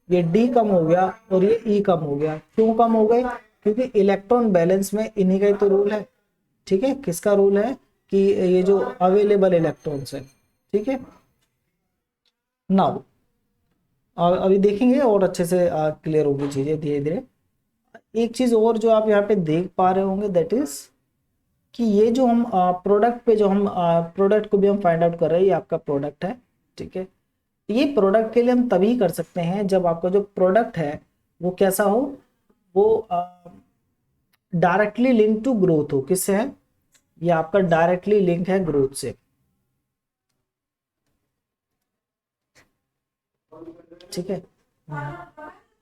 ये D कम हो गया और ये E कम हो गया। क्यों कम हो गए, क्योंकि इलेक्ट्रॉन बैलेंस में इन्हीं का ही तो रूल है, ठीक है, किसका रूल है कि ये जो अवेलेबल इलेक्ट्रॉन्स है, ठीक है। नाउ अभी देखेंगे और अच्छे से क्लियर होगी चीजें धीरे धीरे। एक चीज और जो आप यहाँ पे देख पा रहे होंगे दैट इज कि ये जो हम प्रोडक्ट पे जो हम प्रोडक्ट को भी हम फाइंड आउट कर रहे हैं, ये आपका प्रोडक्ट है, ठीक है। ये प्रोडक्ट के लिए हम तभी कर सकते हैं जब आपका जो प्रोडक्ट है वो कैसा हो, वो डायरेक्टली लिंक टू ग्रोथ हो। किससे है, ये आपका डायरेक्टली लिंक है ग्रोथ से, ठीक है,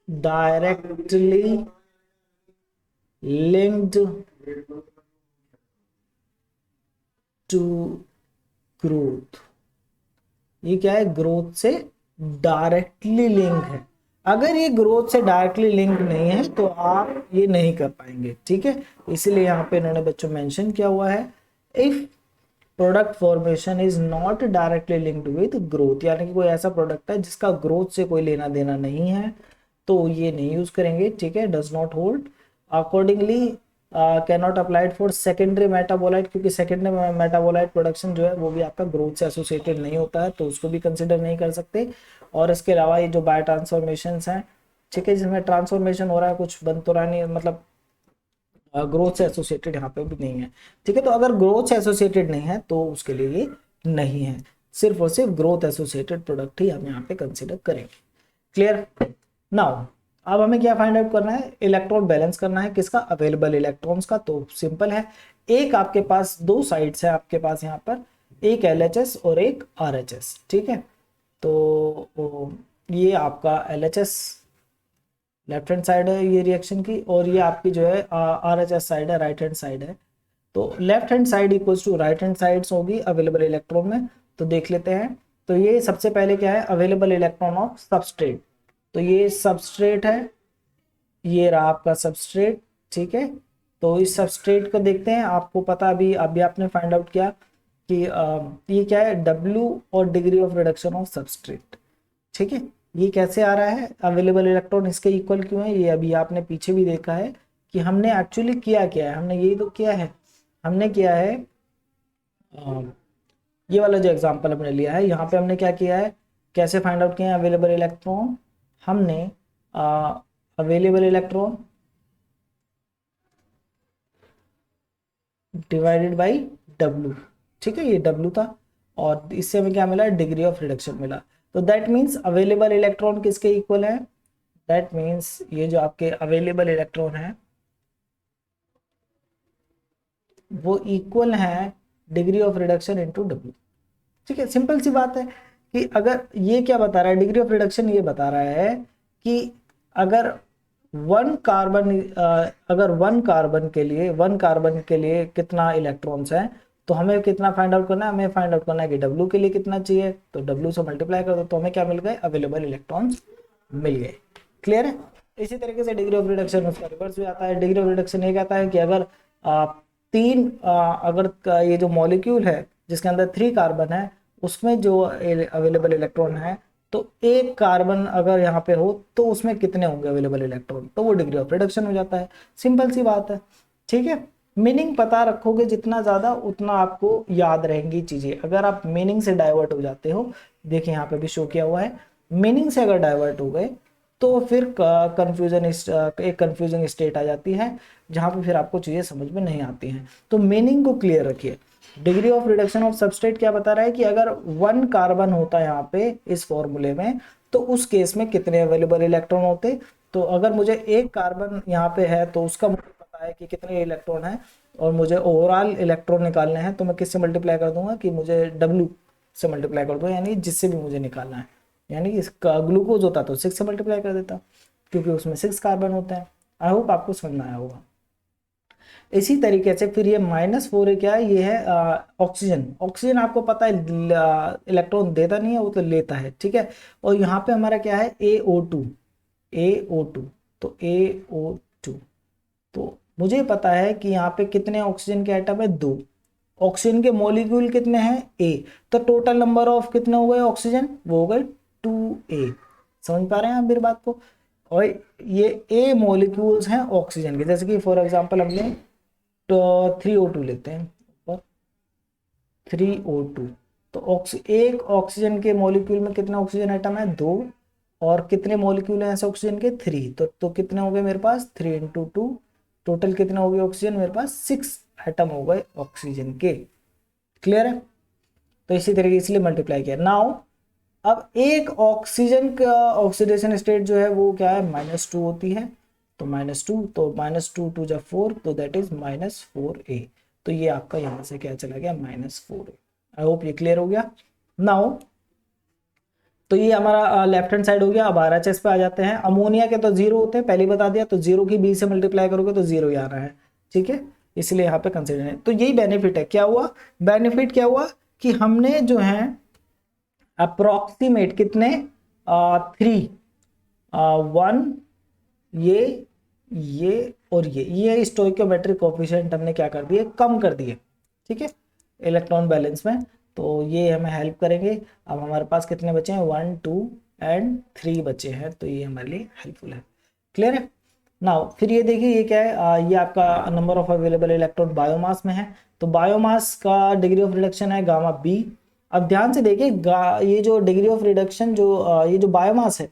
डायरेक्टली लिंक्ड टू ग्रोथ। ये क्या है, ग्रोथ से डायरेक्टली लिंक है। अगर ये ग्रोथ से डायरेक्टली लिंक नहीं है तो आप ये नहीं कर पाएंगे, ठीक है। इसलिए यहाँ पे इन्होंने बच्चों मेंशन किया हुआ है, if product formation is not directly linked with growth, यानी कि कोई ऐसा प्रोडक्ट है जिसका ग्रोथ से कोई लेना देना नहीं है तो ये नहीं यूज करेंगे, ठीक है, does not hold. Accordingly can not applied for secondary metabolite, क्योंकि सेकेंडरी मेटाबोलाइट प्रोडक्शन जो है वो भी आपका ग्रोथ से एसोसिएटेड नहीं होता है, तो उसको भी कंसिडर नहीं कर सकते। और इसके अलावा ये जो बायो ट्रांसफॉर्मेशन हैं, ठीक है, जिसमें ट्रांसफॉर्मेशन हो रहा है, कुछ बन तो रहा नहीं, मतलब ग्रोथ से एसोसिएटेड यहाँ पे भी नहीं है, ठीक है। तो अगर ग्रोथ से एसोसिएटेड नहीं है तो उसके लिए ये नहीं है, सिर्फ और सिर्फ ग्रोथ एसोसिएटेड प्रोडक्ट ही हम यहाँ पे कंसिडर करेंगे। क्लियर। नाउ अब हमें क्या फाइंड आउट करना है, इलेक्ट्रॉन बैलेंस करना है, किसका, अवेलेबल इलेक्ट्रॉन्स का। तो सिंपल है, एक आपके पास दो साइड्स है आपके पास यहाँ पर, एक LHS और एक RHS, ठीक है। तो ये आपका LHS लेफ्ट हैंड साइड है ये रिएक्शन की, और ये आपकी जो है RHS साइड है, राइट हैंड साइड है। तो left hand side equals to right hand sides होगी अवेलेबल इलेक्ट्रॉन में। तो देख लेते हैं। तो ये सबसे पहले क्या है, अवेलेबल इलेक्ट्रॉन ऑफ सबस्ट्रेट। तो ये सबस्ट्रेट है, ये रहा आपका सबस्ट्रेट, ठीक है। तो इस सबस्ट्रेट को देखते हैं, आपको पता अभी अभी आपने फाइंड आउट किया कि ये क्या है, W और degree of reduction of substrate, ठीक है। ये कैसे आ रहा है, अवेलेबल इलेक्ट्रॉन इसके इक्वल क्यों है, ये अभी आपने पीछे भी देखा है कि हमने एक्चुअली किया क्या है, हमने यही तो किया है, हमने किया है ये वाला जो एग्जांपल हमने लिया है, यहाँ पे हमने क्या किया है, कैसे फाइंड आउट किया है अवेलेबल इलेक्ट्रॉन, हमने available electron divided by W, ठीक है, ये W था, और इससे हमें क्या मिला, डिग्री ऑफ रिडक्शन मिला। तो दैट मीन्स अवेलेबल इलेक्ट्रॉन किसके इक्वल है, दैट मीन्स ये जो आपके अवेलेबल इलेक्ट्रॉन है वो इक्वल है degree of reduction into W, ठीक है। सिंपल सी बात है कि अगर ये क्या बता रहा है, डिग्री ऑफ रिडक्शन ये बता रहा है कि अगर वन कार्बन के लिए कितना इलेक्ट्रॉन्स हैं, तो हमें कितना फाइंड आउट करना है, हमें फाइंड आउट करना है कि W के लिए कितना चाहिए, तो W से मल्टीप्लाई कर दो तो हमें क्या मिल गए, अवेलेबल इलेक्ट्रॉन्स मिल गए। क्लियर है। इसी तरीके से डिग्री ऑफ रिडक्शन उसका रिवर्स भी आता है। डिग्री ऑफ रिडक्शन ये कहता है कि अगर अगर ये जो मॉलिक्यूल है जिसके अंदर 3 कार्बन है उसमें जो अवेलेबल इलेक्ट्रॉन है, तो एक कार्बन अगर यहाँ पे हो तो उसमें कितने होंगे अवेलेबल इलेक्ट्रॉन, तो वो डिग्री ऑफ रिडक्शन हो जाता है। सिंपल सी बात है, ठीक है। मीनिंग पता रखोगे जितना ज्यादा उतना आपको याद रहेंगी चीजें। अगर आप मीनिंग से डाइवर्ट हो जाते हो, देखिए यहाँ पे भी शो किया हुआ है, मीनिंग से अगर डाइवर्ट हो गए तो फिर एक कंफ्यूजिंग स्टेट आ जाती है जहाँ पे फिर आपको चीज़ें समझ में नहीं आती हैं। तो मीनिंग को क्लियर रखिए। Degree of reduction of substrate क्या बता रहा है कि अगर 1 कार्बन होता है यहाँ पे इस फॉर्मूले में, तो उस केस में कितने अवेलेबल इलेक्ट्रॉन होते। तो अगर मुझे एक कार्बन यहाँ पे है तो उसका मुझे पता है कि कितने इलेक्ट्रॉन है और मुझे ओवरऑल इलेक्ट्रॉन निकालने हैं, तो मैं किससे मल्टीप्लाई कर दूंगा कि मुझे W से मल्टीप्लाई कर दूंगा, यानी जिससे भी मुझे निकालना है। यानी इसका ग्लूकोज होता तो 6 से मल्टीप्लाई कर देता क्योंकि उसमें 6 कार्बन होते हैं। आई होप आपको समझ में आया होगा। इसी तरीके से फिर ये -4 क्या है, ये है ऑक्सीजन। ऑक्सीजन आपको पता है इलेक्ट्रॉन देता नहीं है, वो तो लेता है, ठीक है। और यहाँ पे हमारा क्या है AO2, AO2, तो AO2, तो मुझे पता है कि यहाँ पे कितने ऑक्सीजन के एटम है, 2। ऑक्सीजन के मॉलिक्यूल कितने हैं, A, तो टोटल नंबर ऑफ कितने हो गए ऑक्सीजन, वो हो गए 2A। समझ पा रहे हैं आप मेरी बात को। और ये A मॉलिक्यूल्स हैं ऑक्सीजन के, जैसे कि फॉर एग्जांपल हमने तो 3O2 लेते हैं, और 3O2, तो एक ऑक्सीजन के मॉलिक्यूल में कितने ऑक्सीजन एटम है, 2, और कितने मॉलिक्यूल हैं ऐसे ऑक्सीजन के, 3। तो कितने हो गए मेरे पास, 3 × 2, टोटल कितने हो गए ऑक्सीजन, मेरे पास 6 एटम हो गए ऑक्सीजन के। क्लियर है। तो इसी तरीके इसलिए मल्टीप्लाई किया। नाउ अब एक ऑक्सीजन का ऑक्सीडेशन स्टेट जो है वो क्या है, -2 होती है। तो -2, तो -2 2 जा 4, तो दैट इज -4A। तो ये आपका यहाँ से क्या चला गया, -4A। आई होप ये क्लियर हो गया। नाउ तो ये हमारा लेफ्ट हैंड साइड हो गया। अब RHS पे आ जाते हैं। अमोनिया के तो 0 होते हैं, पहले ही बता दिया, तो 0 की B से मल्टीप्लाई करोगे तो 0 ही आ रहा है, ठीक है, इसलिए यहाँ पे कंसिडर है। तो यही बेनिफिट है। क्या हुआ, बेनिफिट क्या हुआ कि हमने जो है अप्रोक्सीमेट कितने 3 1 ये और ये स्टोइकियोमेट्रिक कोएफिशिएंट हमने क्या कर दिए, कम कर दिए, ठीक है, इलेक्ट्रॉन बैलेंस में। तो ये हमें हेल्प करेंगे। अब हमारे पास कितने बचे हैं, 1 2 एंड 3 बचे हैं, तो ये हमारे लिए हेल्पफुल है। क्लियर है। नाउ फिर ये देखिए ये क्या है, ये आपका number of available electron biomass में है। तो बायोमास का डिग्री ऑफ रिडक्शन है गामा B। अब ध्यान से देखिए ये जो डिग्री ऑफ रिडक्शन जो ये जो बायोमास है,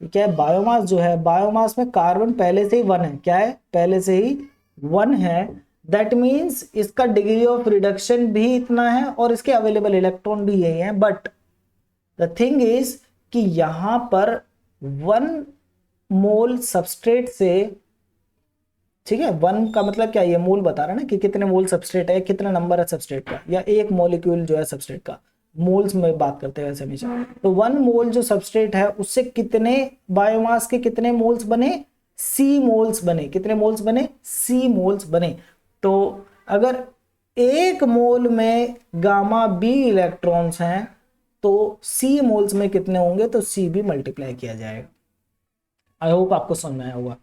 क्या है, बायोमास जो है, बायोमास में कार्बन पहले से ही 1 है। क्या है, पहले से ही 1 है। दैट मीन्स इसका डिग्री ऑफ रिडक्शन भी इतना है और इसके अवेलेबल इलेक्ट्रॉन भी यही है। बट द थिंग इज कि यहां पर 1 मोल सबस्ट्रेट से, ठीक है, 1 का मतलब क्या, ये मोल बता रहा है ना कि कितने मोल सबस्ट्रेट है, कितना नंबर है सबस्ट्रेट का, या एक मॉलिक्यूल जो है सबस्ट्रेट का, मोल्स में बात करते हैं वैसे हमेशा। तो 1 मोल जो सबस्ट्रेट है उससे कितने बायोमास के कितने मोल्स बने, C मोल्स बने। कितने मोल्स बने, C मोल्स बने। तो अगर 1 मोल में गामा B इलेक्ट्रॉन्स हैं तो C मोल्स में कितने होंगे, तो C भी मल्टीप्लाई किया जाएगा। आई होप आपको समझ में आया होगा।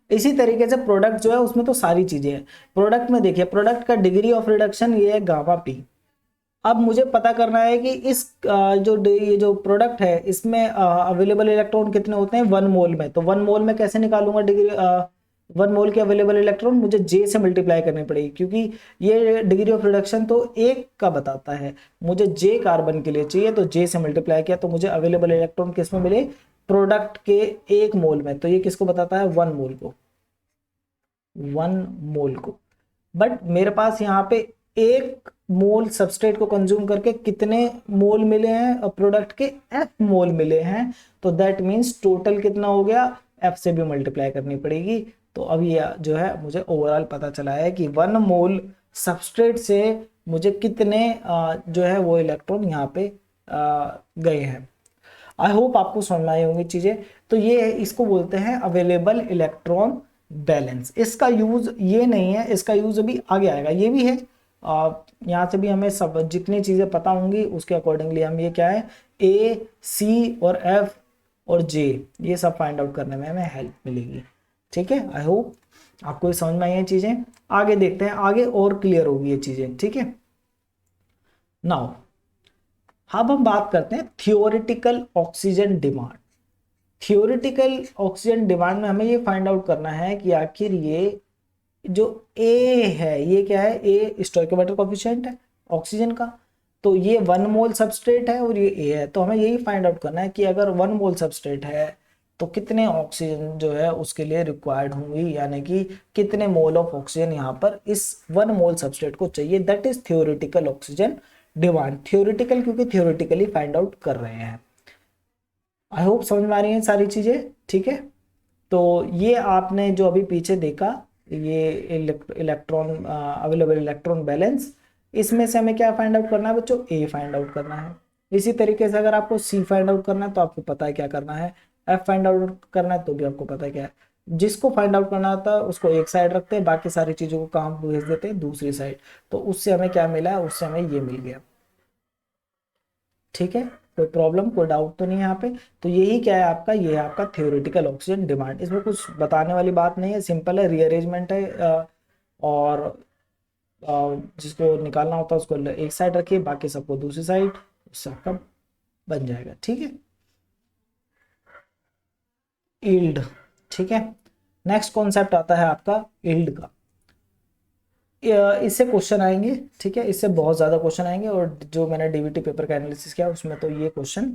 इसी तरीके से प्रोडक्ट जो है उसमें तो सारी चीजें हैं। प्रोडक्ट में देखिए, प्रोडक्ट का डिग्री ऑफ रिडक्शन ये है गामा P। अब मुझे पता करना है कि इस ये जो प्रोडक्ट है इसमें अवेलेबल इलेक्ट्रॉन कितने होते हैं 1 मोल में। तो 1 मोल में कैसे निकालूंगा डिग्री, 1 मोल के अवेलेबल इलेक्ट्रॉन मुझे J से मल्टीप्लाई करनी पड़ेगी, क्योंकि ये डिग्री ऑफ रिडक्शन तो 1 का बताता है। मुझे J कार्बन के लिए चाहिए, तो J से मल्टीप्लाई किया तो मुझे अवेलेबल इलेक्ट्रॉन किस में मिले, प्रोडक्ट के 1 मोल में। तो ये किसको बताता है, 1 मोल को, 1 मोल को। बट मेरे पास यहाँ पे 1 मोल सबस्ट्रेट को कंज्यूम करके कितने मोल मिले हैं, प्रोडक्ट के F मोल मिले हैं। तो दैट मीन्स टोटल कितना हो गया, F से भी मल्टीप्लाई करनी पड़ेगी। तो अब ये जो है मुझे ओवरऑल पता चला है कि 1 मोल सबस्ट्रेट से मुझे कितने जो है वो इलेक्ट्रॉन यहाँ पे गए हैं। आई होप आपको समझ में आई होंगी चीजें। तो ये इसको बोलते हैं अवेलेबल इलेक्ट्रॉन बैलेंस। इसका यूज ये नहीं है, इसका यूज अभी आगे आएगा। ये भी है, यहाँ से भी हमें सब जितनी चीजें पता होंगी उसके अकॉर्डिंगली हम ये क्या है, A, C और F और J ये सब फाइंड आउट करने में हमें हेल्प मिलेगी। ठीक है, आई होप आपको ये समझ में आई है चीजें। आगे देखते हैं, आगे और क्लियर होगी ये चीजें। ठीक है, नाउ अब हम बात करते हैं theoretical oxygen demand. Theoretical oxygen demand में हमें ये फाइंड आउट करना है कि आखिर ये जो A है ये क्या है, A स्टोइकियोमेट्रिक कोएफिशिएंट है ऑक्सीजन का। तो ये 1 मोल सबस्ट्रेट है और ये A है। तो हमें यही फाइंड आउट करना है कि अगर 1 मोल सबस्ट्रेट है तो कितने ऑक्सीजन जो है उसके लिए रिक्वायर्ड होंगी, यानी कि कितने मोल ऑफ ऑक्सीजन यहाँ पर इस 1 मोल सबस्ट्रेट को चाहिए, that is theoretical oxygen demand. Theoretical क्योंकि थ्योरेटिकली फाइंड आउट कर रहे हैं। आई होप समझ में आ रही हैं सारी चीजें, ठीक है। तो ये आपने जो अभी पीछे देखा, ये इलेक्ट्रॉन अवेलेबल इलेक्ट्रॉन बैलेंस, इसमें से हमें क्या फाइंड आउट करना है बच्चों, ए फाइंड आउट करना है। इसी तरीके से अगर आपको सी फाइंड आउट करना है तो आपको पता है क्या करना है, एफ फाइंड आउट करना है तो भी आपको पता है क्या है। जिसको फाइंड आउट करना होता है उसको एक साइड रखते हैं, बाकी सारी चीजों को काम भेज देते हैं दूसरी साइड। तो उससे हमें क्या मिला है, उससे हमें ये मिल गया, ठीक है। कोई प्रॉब्लम कोई डाउट तो नहीं है यहाँ पे। तो यही क्या है आपका, ये है आपका थ्योरेटिकल ऑक्सीजन डिमांड। इसमें कुछ बताने वाली बात नहीं है, सिंपल है, रीअरेंजमेंट है। और जिसको निकालना होता है उसको एक साइड रखिए, बाकी सबको दूसरी साइड, उससे आपका बन जाएगा, ठीक है। ईल्ड, ठीक है। नेक्स्ट कॉन्सेप्ट आता है आपका ईल्ड का। इससे क्वेश्चन आएंगे, ठीक है, इससे बहुत ज़्यादा क्वेश्चन आएंगे। और जो मैंने डीबीटी पेपर का एनालिसिस किया उसमें तो ये क्वेश्चन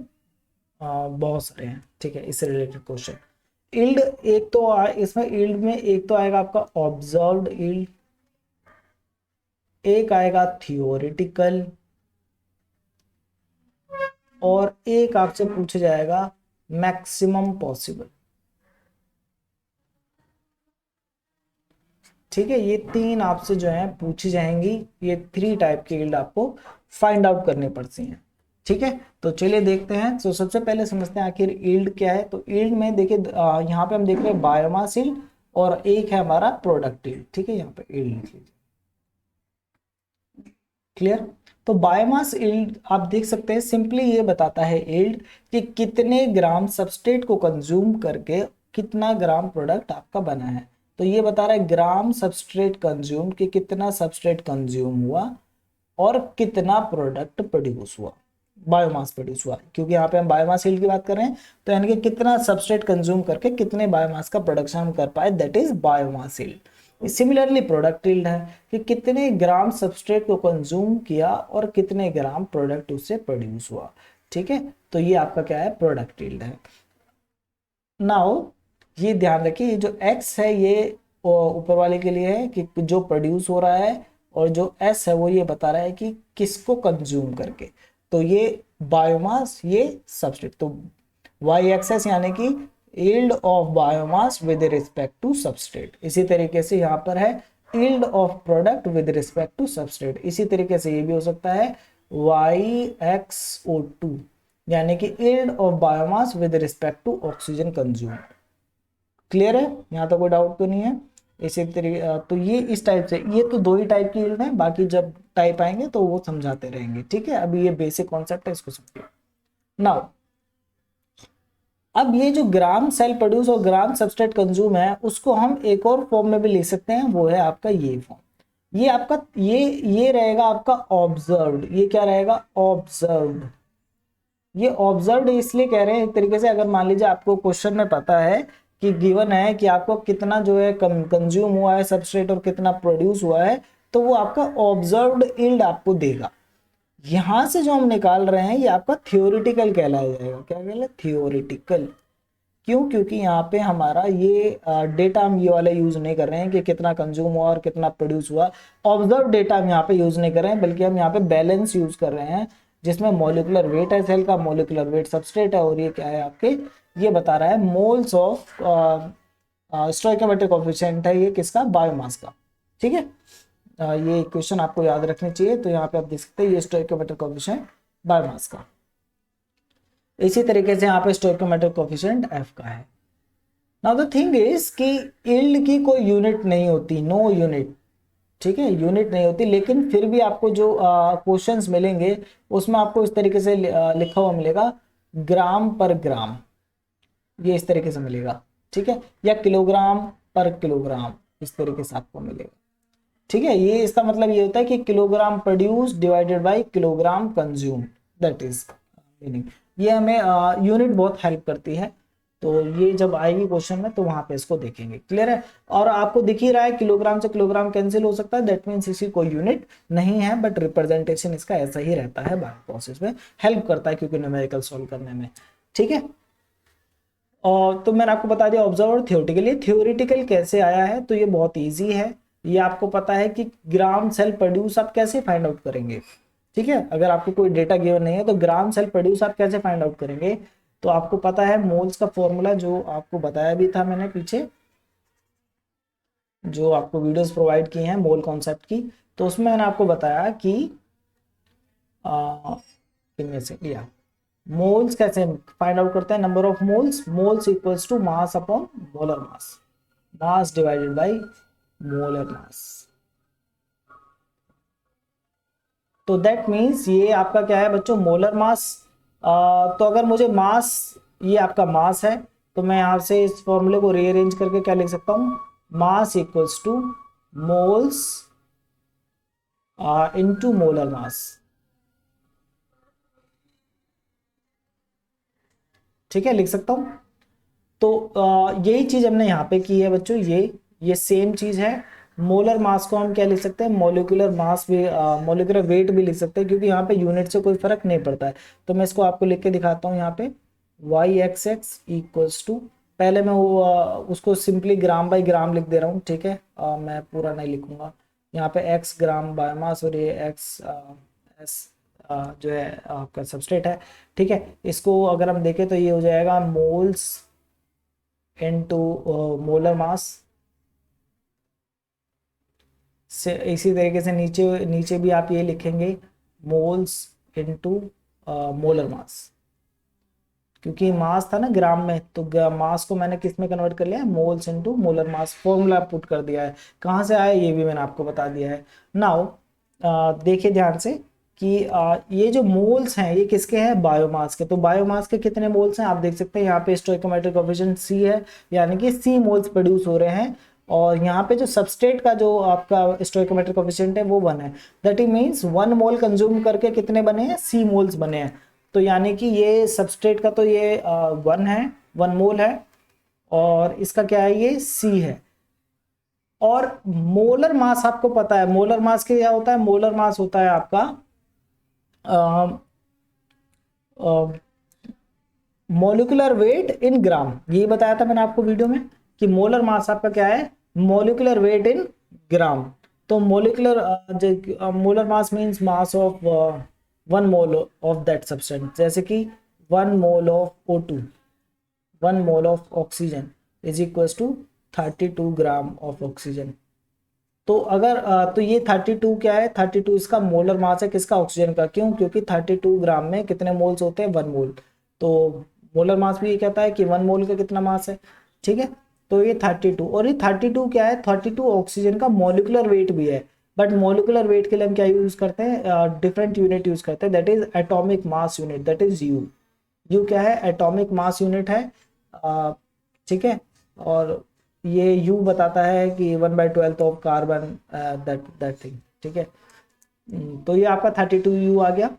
बहुत सारे हैं, ठीक है, इससे रिलेटेड क्वेश्चन। ईल्ड एक तो इसमें ईल्ड में एक तो आएगा आपका ऑब्जर्व्ड ईल्ड, एक आएगा थियोरिटिकल, और एक आपसे पूछा जाएगा मैक्सिमम पॉसिबल, ठीक है। ये 3 आपसे जो है पूछी जाएंगी, ये 3 टाइप की ईल्ड आपको फाइंड आउट करनी पड़ती हैं, ठीक है। तो चलिए देखते हैं। तो सबसे पहले समझते हैं आखिर ईल्ड क्या है। तो ईल्ड में देखिए यहाँ पे हम देख रहे हैं बायोमास ईल्ड और एक है हमारा प्रोडक्ट ईल्ड, ठीक है। यहाँ पे ईल्ड लिख लीजिए, क्लियर। तो बायोमास ईल्ड आप देख सकते हैं, सिंपली ये बताता है ईल्ड कि कितने ग्राम सबस्ट्रेट को कंज्यूम करके कितना ग्राम प्रोडक्ट आपका बना है। तो ये बता रहा है ग्राम सबस्ट्रेट कंज्यूम, कि कितना सबस्ट्रेट कंज्यूम हुआ और कितना प्रोडक्ट प्रोड्यूस हुआ, बायोमास प्रोड्यूस हुआ। क्योंकि यहाँ पे हम बायोमास ईल्ड की बात कर रहे हैं, तो यानी कि कितना सबस्ट्रेट कंज्यूम करके कितने बायोमास का प्रोडक्शन हम कर पाए, that is biomass yield. Similarly product yield है कि कितने ग्राम सबस्ट्रेट को कंज्यूम किया और कितने ग्राम प्रोडक्ट उससे प्रोड्यूस हुआ, ठीक है। तो ये आपका क्या है, प्रोडक्ट ईल्ड है। नाउ ये ध्यान रखिए, ये जो x है ये ऊपर वाले के लिए है कि जो प्रोड्यूस हो रहा है, और जो s है वो ये बता रहा है कि किसको कंज्यूम करके। तो ये बायोमास, ये सबस्ट्रेट। तो y एक्सेस यानी कि yield of biomass with respect to substrate. इसी तरीके से यहाँ पर है yield of product with respect to substrate. इसी तरीके से ये भी हो सकता है YxO2 यानी कि yield of biomass with respect to oxygen consume. Clear है, यहाँ तो कोई डाउट तो नहीं है। इसी तरीके तो ये इस टाइप से, ये तो 2 ही टाइप की यील्ड है, बाकी जब टाइप आएंगे तो वो समझाते रहेंगे, ठीक है। अभी ये बेसिक कॉन्सेप्ट है, इसको समझिए। नाउ अब ये जो ग्राम सेल प्रोड्यूस और ग्राम सबस्ट्रेट कंज्यूम है, उसको हम एक और फॉर्म में भी ले सकते हैं, वो है आपका ये फॉर्म। ये आपका ये रहेगा आपका ऑब्जर्व्ड। ये क्या रहेगा, ऑब्जर्व्ड। ये ऑब्जर्व्ड इसलिए कह रहे हैं एक तरीके से, अगर मान लीजिए आपको क्वेश्चन में पता है कि गिवन है कि आपको कितना जो है कंज्यूम हुआ है सबस्ट्रेट और कितना प्रोड्यूस हुआ है, तो वो आपका ऑब्जर्व्ड यील्ड आपको देगा। यहां से जो हम निकाल रहे हैं ये आपका थियोरिटिकल कहलाया जाएगा। क्या कहलाएगा, थियोरिटिकल। क्यों, क्योंकि यहाँ पे हमारा ये डेटा हम ये वाला यूज नहीं कर रहे हैं कि कितना कंज्यूम हुआ और कितना प्रोड्यूस हुआ। ऑब्जर्व डेटा हम यहाँ पे यूज नहीं कर रहे हैं, बल्कि हम यहाँ पे बैलेंस यूज कर रहे हैं, जिसमें मॉलिक्यूलर वेट है सेल का, मॉलिक्यूलर वेट सबस्ट्रेट है, और ये क्या है आपके, ये बता रहा है मोल्स ऑफ स्टोइकोमेट्रिक कोएफिशिएंट है ये किसका, बायोमास का, ठीक है। ये क्वेश्चन आपको याद रखनी चाहिए। तो यहाँ पे आप देख सकते हैं ये स्टोइकोमेट्रिक कोएफिशिएंट बायोमास का। इसी तरीके से यहाँ पे स्टोइकोमेट्रिक कोएफिशिएंट एफ का है। नाउ द थिंग इज कि यील्ड की कोई यूनिट नहीं होती, नो यूनिट, ठीक है, यूनिट नहीं होती। लेकिन फिर भी आपको जो क्वेश्चंस मिलेंगे उसमें आपको इस तरीके से लिखा हुआ मिलेगा ग्राम पर ग्राम, ये इस तरीके से मिलेगा, ठीक है, या किलोग्राम पर किलोग्राम, इस तरीके से आपको मिलेगा, ठीक है। ये इसका मतलब ये होता है कि kilogram produce divided by kilogram consume, that is meaning. ये हमें यूनिट बहुत हेल्प करती है। तो ये जब आएगी क्वेश्चन में तो वहां पे इसको देखेंगे, क्लियर है। और आपको दिख ही रहा है किलोग्राम से किलोग्राम कैंसिल हो सकता है, दैट मीन्स इसकी कोई यूनिट नहीं है, बट रिप्रेजेंटेशन इसका ऐसा ही रहता है, बायो प्रोसेस में हेल्प करता है क्योंकि न्यूमेरिकल सॉल्व करने में, ठीक है। और तो मैंने आपको बता दिया ऑब्जर्व थियोरेटिकली। थियोरेटिकल कैसे आया है, तो ये बहुत इजी है। ये आपको पता है कि ग्राम सेल प्रोड्यूस आप कैसे फाइंड आउट करेंगे, ठीक है। अगर आपको कोई डेटा गिवन नहीं है तो ग्राम सेल प्रोड्यूस आप कैसे फाइंड आउट करेंगे, तो आपको पता है मोल्स का फॉर्मूला जो आपको बताया भी था मैंने पीछे, जो आपको वीडियोस प्रोवाइड की हैं मोल कॉन्सेप्ट की, तो उसमें मैंने आपको बताया कि इनमें से या मोल्स कैसे फाइंड आउट करते हैं, number of moles, moles equals to mass upon molar mass, mass divided by molar mass. तो दैट मीन्स ये आपका क्या है बच्चों, मोलर मास। तो अगर मुझे मास, ये आपका मास है, तो मैं यहां से इस फॉर्मूले को रीअरेंज करके क्या लिख सकता हूं, mass equals to moles into molar mass, ठीक है, लिख सकता हूं। तो यही चीज हमने यहाँ पे की है बच्चों, ये सेम चीज है। मोलर मास को हम क्या लिख सकते हैं, मोलिकुलर मास भी, मोलिकुलर वेट भी लिख सकते हैं, क्योंकि यहाँ पे यूनिट से कोई फर्क नहीं पड़ता है। तो मैं इसको आपको लिख के दिखाता हूँ यहाँ पे, Y X X equals to, पहले मैं वो उसको सिंपली ग्राम बाई ग्राम लिख दे रहा हूँ, ठीक है। मैं पूरा नहीं लिखूंगा। यहाँ पे एक्स ग्राम बायोमास और ये एक्स एस जो है आपका सबस्ट्रेट है, ठीक है। इसको अगर हम देखें तो ये हो जाएगा मोल्स इनटू मोलर मास से। इसी तरीके से नीचे नीचे भी आप ये लिखेंगे मोल्स इनटू मोलर मास, क्योंकि मास था ना ग्राम में, तो मास को मैंने किस में कन्वर्ट कर लिया है, मोल्स इनटू मोलर मास, फॉर्मूला पुट कर दिया है। कहाँ से आया ये भी मैंने आपको बता दिया है। नाउ देखिए ध्यान से कि ये जो मोल्स हैं ये किसके हैं, बायोमास के। तो बायोमास के कितने मोल्स हैं आप देख सकते हैं, यहाँ पे स्टोइकोमेट्रिक कोएफिशिएंट सी है, यानी कि सी मोल्स प्रोड्यूस हो रहे हैं। और यहाँ पे जो सबस्ट्रेट का जो आपका स्टोइकोमेट्रिक कोएफिशिएंट है वो 1 है। That it means 1 mole consume करके कितने बने हैं, सी मोल्स बने हैं। तो यानी कि ये सबस्ट्रेट का तो ये 1 है, 1 मोल है, और इसका क्या है, ये सी है। और मोलर मास आपको पता है, मोलर मास क्या होता है, मोलर मास होता है आपका मोलिकुलर वेट इन ग्राम। ये बताया था मैंने आपको वीडियो में कि मोलर मास आपका क्या है, मोलिकुलर वेट इन ग्राम। तो molar mass means mass of 1 mole of that substance, जैसे कि 1 mole of O2, 1 mole of oxygen is equal to 32 gram of oxygen. तो अगर तो ये 32 क्या है, 32 इसका मोलर मास है, किसका, ऑक्सीजन का। क्यों, क्योंकि 32 ग्राम में कितने मोल्स होते हैं, 1 मोल। तो मोलर मास भी ये कहता है कि 1 मोल का कितना मास है, ठीक है। तो ये 32, और ये 32 क्या है, 32 ऑक्सीजन का मोलिकुलर वेट भी है। बट मोलिकुलर वेट के लिए हम क्या यूज करते हैं, डिफरेंट यूनिट यूज करते हैं, that is atomic mass unit, that is you. You क्या है, एटॉमिक मास यूनिट है, ठीक है। और ये यू बताता है कि 1/12 ऑफ कार्बन, दैट थिंग, ठीक है। तो ये आपका 32 U आ गया।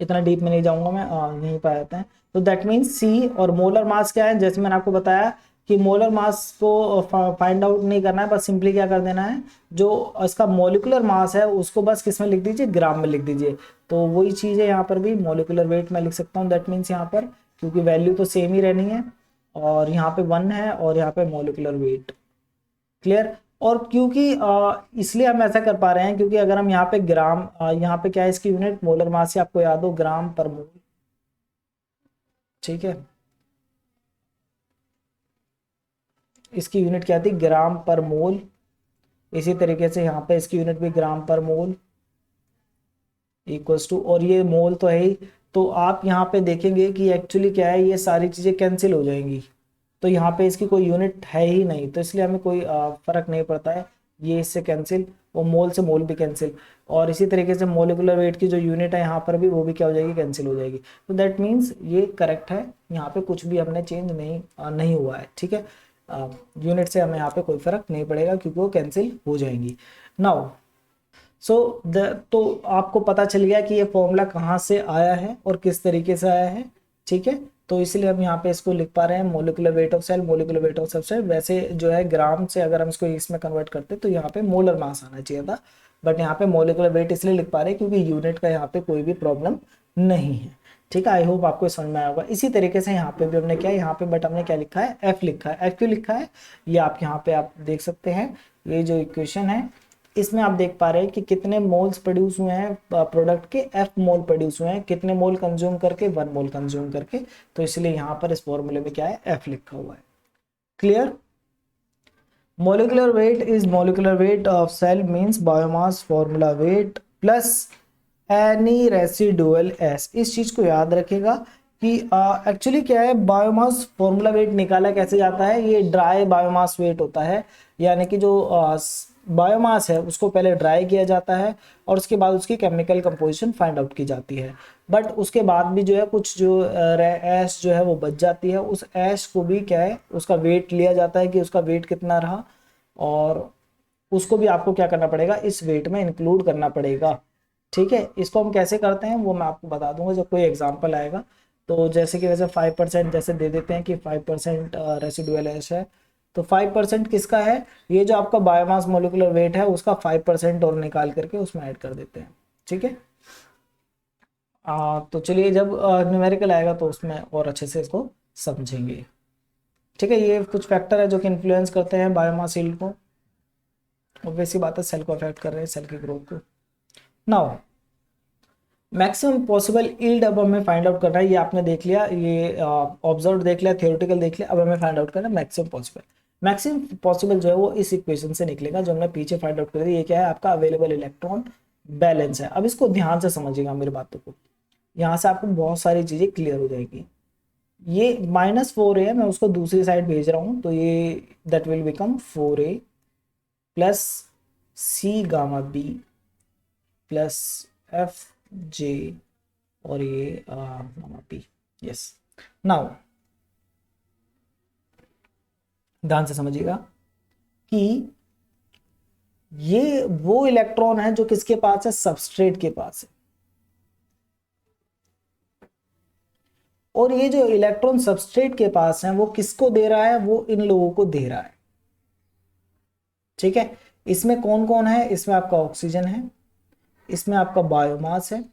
इतना डीप में नहीं जाऊंगा मैं, यहीं पर आते हैं। तो दैट मीन्स सी, और मोलर मास क्या है, जैसे मैंने आपको बताया कि मोलर मास को फाइंड आउट नहीं करना है, बस सिंपली क्या कर देना है, जो इसका मोलिकुलर मास है उसको बस किस में लिख दीजिए, ग्राम में लिख दीजिए। तो वही चीज़ है यहाँ पर भी, मोलिकुलर वेट में लिख सकता हूँ, दैट मीन्स यहाँ पर, क्योंकि वैल्यू तो सेम ही रहनी है, और यहाँ पे 1 है और यहाँ पे मोलिकुलर वेट, क्लियर। और क्योंकि इसलिए हम ऐसा कर पा रहे हैं क्योंकि अगर हम यहाँ पे ग्राम, यहाँ पे क्या है इसकी यूनिट, मोलर मास से आपको याद हो, ग्राम पर मोल, ठीक है। इसकी यूनिट क्या थी, ग्राम पर मोल। इसी तरीके से यहाँ पे इसकी यूनिट भी ग्राम पर मोल इक्वल्स टू, और ये मोल तो है ही। तो आप यहाँ पे देखेंगे कि एक्चुअली क्या है, ये सारी चीजें कैंसिल हो जाएंगी। तो यहाँ पे इसकी कोई यूनिट है ही नहीं, तो इसलिए हमें कोई फर्क नहीं पड़ता है, ये इससे कैंसिल, और मोल से मोल भी कैंसिल। और इसी तरीके से मोलिकुलर वेट की जो यूनिट है यहाँ पर भी, वो भी क्या हो जाएगी, कैंसिल हो जाएगी। तो दैट मीन्स ये करेक्ट है, यहाँ पे कुछ भी हमने चेंज नहीं हुआ है, ठीक है। यूनिट से हमें यहाँ पे कोई फर्क नहीं पड़ेगा क्योंकि वो कैंसिल हो जाएंगी। नाउ तो आपको पता चल गया कि ये फॉर्मूला कहाँ से आया है और किस तरीके से आया है, ठीक है। तो इसलिए हम यहाँ पे इसको लिख पा रहे हैं, molecular weight of cell, molecular weight of substance. वैसे जो है ग्राम से अगर हम इसको इसमें कन्वर्ट करते तो यहाँ पे मोलर मास आना चाहिए था, बट यहाँ पे मोलिकुलर वेट इसलिए लिख पा रहे हैं क्योंकि यूनिट का यहाँ पे कोई भी प्रॉब्लम नहीं है, ठीक है, आई होप आपको समझ में आया होगा। इसी तरीके से यहाँ पे भी हमने क्या, यहाँ पे बट हमने क्या लिखा है, एफ लिखा है। एफ क्यों लिखा है, ये आप यहाँ पे आप देख सकते हैं, ये जो इक्वेशन है इसमें आप देख पा रहे हैं कि कितने मोल्स प्रोड्यूस हुए हैं प्रोडक्ट के, एफ मोल प्रोड्यूस हुए हैं, कितने मोल कंज्यूम करके, 1 मोल कंज्यूम करके। तो इसलिए यहाँ पर इस फॉर्मूले में क्या है, एफ लिखा हुआ है। Clear. Molecular weight is molecular weight of cell means biomass formula weight plus any residual S. इस चीज को याद रखेगा कि एक्चुअली क्या है, बायोमास फॉर्मूला वेट निकाला कैसे जाता है, ये ड्राई बायोमास वेट होता है, यानी कि जो बायोमास है उसको पहले ड्राई किया जाता है और उसके बाद उसकी केमिकल कंपोजिशन फाइंड आउट की जाती है। बट उसके बाद भी जो है कुछ जो ऐश जो है वो बच जाती है, उस ऐश को भी क्या है, उसका वेट लिया जाता है कि उसका वेट कितना रहा, और उसको भी आपको क्या करना पड़ेगा, इस वेट में इंक्लूड करना पड़ेगा। ठीक है, इसको हम कैसे करते हैं वो मैं आपको बता दूंगा जब कोई एग्जांपल आएगा। तो जैसे कि वैसे 5% जैसे दे देते हैं कि 5% रेसिडुअल ऐश है, तो 5% किसका है, ये जो आपका बायोमास मोलिकुलर वेट है उसका 5% और निकाल करके उसमें ऐड कर देते हैं। ठीक है, तो चलिए जब न्यूमेरिकल आएगा तो उसमें और अच्छे से इसको समझेंगे। ठीक है, ये कुछ फैक्टर है जो कि इन्फ्लुएंस करते हैं बायोमास यील्ड को, ऑब्वियस बात है सेल को अफेक्ट कर रहे हैं, सेल की ग्रोथ को। नाउ मैक्सिमम पॉसिबल यील्ड अब हमें फाइंड आउट करना है, ये आपने देख लिया, ये ऑब्जर्व देख लिया, थ्योरेटिकल देख लिया, अब हमें फाइंड आउट करना है मैक्सिमम पॉसिबल। मैक्सिमम पॉसिबल जो है वो इस इक्वेशन से निकलेगा जो हमने पीछे फाइंड आउट कर दिया। ये क्या है, आपका अवेलेबल इलेक्ट्रॉन बैलेंस है। अब इसको ध्यान से समझिएगा मेरी बातों को, यहाँ से आपको बहुत सारी चीजें क्लियर हो जाएगी। ये -4a है, मैं उसको दूसरी साइड भेज रहा हूँ, तो ये that will become 4a plus C gamma B plus F J और ये गामा पी। यस, नाउ ध्यान से समझिएगा कि ये वो इलेक्ट्रॉन है जो किसके पास है, सबस्ट्रेट के पास है, और ये जो इलेक्ट्रॉन सबस्ट्रेट के पास है वो किसको दे रहा है, वो इन लोगों को दे रहा है। ठीक है, इसमें कौन कौन है, इसमें आपका ऑक्सीजन है, इसमें आपका बायोमास है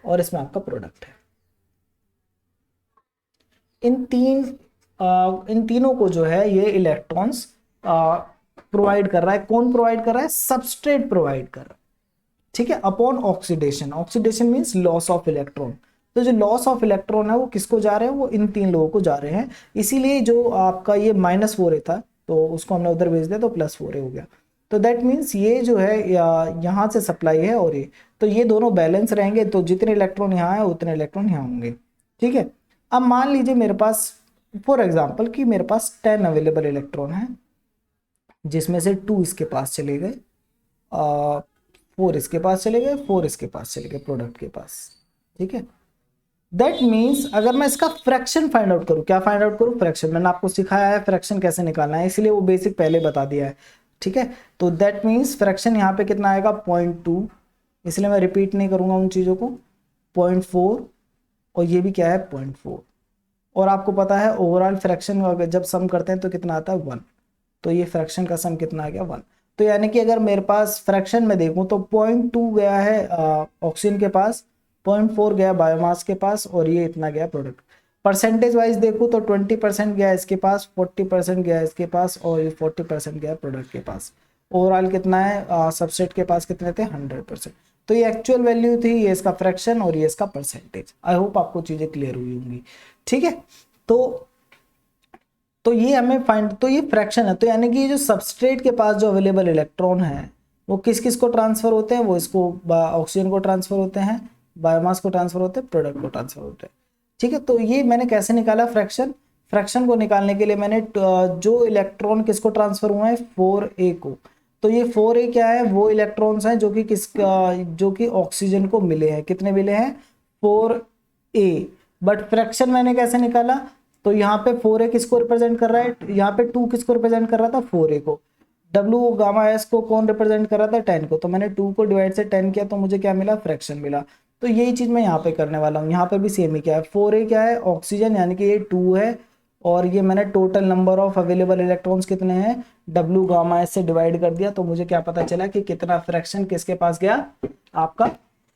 और इसमें आपका प्रोडक्ट है। इन तीनों को जो है ये इलेक्ट्रॉन्स प्रोवाइड कर रहा है। कौन प्रोवाइड कर रहा है, सबस्ट्रेट प्रोवाइड कर रहा है। ठीक है, upon oxidation, oxidation means loss of electron. तो जो लॉस ऑफ इलेक्ट्रॉन है वो किसको जा रहे हैं, वो इन तीन लोगों को जा रहे हैं। इसीलिए जो आपका ये -4a था तो उसको हमने उधर भेज दिया तो +4a हो गया। तो दैट मीन्स ये जो है यहाँ से सप्लाई है और ये, तो ये दोनों बैलेंस रहेंगे, तो जितने इलेक्ट्रॉन यहाँ है उतने इलेक्ट्रॉन यहाँ होंगे। ठीक है, अब मान लीजिए मेरे पास फॉर एग्जाम्पल कि मेरे पास 10 अवेलेबल इलेक्ट्रॉन है, जिसमें से 2 इसके पास चले गए, 4 इसके पास चले गए, 4 इसके पास चले गए प्रोडक्ट के पास। ठीक है, दैट मीन्स अगर मैं इसका फ्रैक्शन फाइंड आउट करूं, क्या फाइंड आउट करूं, फ्रैक्शन। मैंने आपको सिखाया है फ्रैक्शन कैसे निकालना है, इसलिए वो बेसिक पहले बता दिया है। ठीक है, तो दैट मीन्स फ्रैक्शन यहाँ पे कितना आएगा, 0.2, इसलिए मैं रिपीट नहीं करूंगा उन चीज़ों को। 0.4 और ये भी क्या है 0.4, और आपको पता है ओवरऑल फ्रैक्शन जब सम करते हैं तो कितना आता है 1, तो ये फ्रैक्शन का सम कितना आ गया 1। तो यानी कि अगर मेरे पास फ्रैक्शन में देखूं तो 0.2 गया है ऑक्सीजन के पास, 0.4 गया बायोमास के पास और ये इतना गया प्रोडक्ट। परसेंटेज वाइज देखूं तो 20% गया इसके पास, 40% गया इसके पास और ये 40% गया प्रोडक्ट के पास। ओवरऑल कितना है, सबसेट के पास कितने थे, 100%। तो ये एक्चुअल वैल्यू थी, ये इसका फ्रैक्शन और ये इसका परसेंटेज। आई होप आपको चीजें क्लियर हुई होंगी। ठीक है, तो ये हमें फाइंड, तो ये फ्रैक्शन है, तो यानी कि ये जो सबस्ट्रेट के पास जो अवेलेबल इलेक्ट्रॉन है वो किस किस को ट्रांसफर होते हैं, वो इसको ऑक्सीजन को ट्रांसफर होते हैं, बायोमास को ट्रांसफर होते हैं, प्रोडक्ट को ट्रांसफर होते हैं। ठीक है, तो ये मैंने कैसे निकाला फ्रैक्शन, फ्रैक्शन को निकालने के लिए मैंने जो इलेक्ट्रॉन किसको ट्रांसफर हुआ है, 4a को, तो ये 4a क्या है, वो इलेक्ट्रॉन्स हैं जो कि जो कि ऑक्सीजन को मिले हैं, कितने मिले हैं 4a। बट फ्रैक्शन मैंने कैसे निकाला, तो यहाँ पे 4a किसको रिप्रेजेंट कर रहा है, यहाँ पे 2 किसको रिप्रेजेंट कर रहा था, 4a को, W गामा S को कौन रिप्रेजेंट कर रहा था, 10 को, तो मैंने 2 को डिवाइड से 10 किया तो मुझे क्या मिला, फ्रैक्शन मिला। तो यही चीज मैं यहाँ पे करने वाला हूँ, यहाँ पे भी सेम ही क्या है, 4a क्या है ऑक्सीजन, यानी कि ये 2 है, और ये मैंने total number of available electrons कितने हैं, W गामा S से डिवाइड कर दिया, तो मुझे क्या पता चला कि कितना फ्रैक्शन किसके पास गया, आपका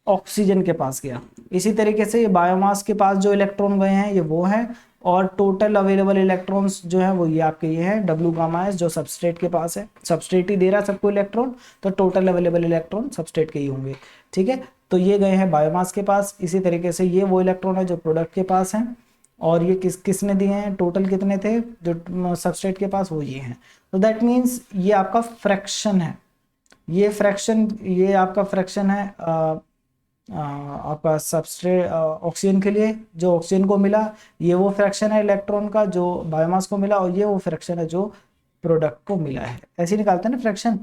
ऑक्सीजन के पास गया। इसी तरीके से ये बायोमास के पास जो इलेक्ट्रॉन गए हैं ये वो है, और टोटल अवेलेबल इलेक्ट्रॉन्स जो है वो ये आपके ये हैं डब्ल्यू गामा एस, जो सबस्ट्रेट के पास है। सबस्ट्रेट ही दे रहा है सबको इलेक्ट्रॉन, तो टोटल अवेलेबल इलेक्ट्रॉन सबस्ट्रेट के ही होंगे। ठीक है, तो ये गए हैं बायोमास के पास। इसी तरीके से ये वो इलेक्ट्रॉन है जो प्रोडक्ट के पास हैं, और ये किसने दिए हैं, टोटल कितने थे जो सबस्ट्रेट के पास, वो ये हैं। तो दैट मीन्स ये आपका फ्रैक्शन है, ये फ्रैक्शन, ये आपका फ्रैक्शन है आपका सबस्ट्रेट ऑक्सीजन के लिए जो ऑक्सीजन को मिला, ये वो फ्रैक्शन है इलेक्ट्रॉन का जो बायोमास को मिला, और ये वो फ्रैक्शन है जो प्रोडक्ट को मिला है। ऐसे निकालते हैं ना फ्रैक्शन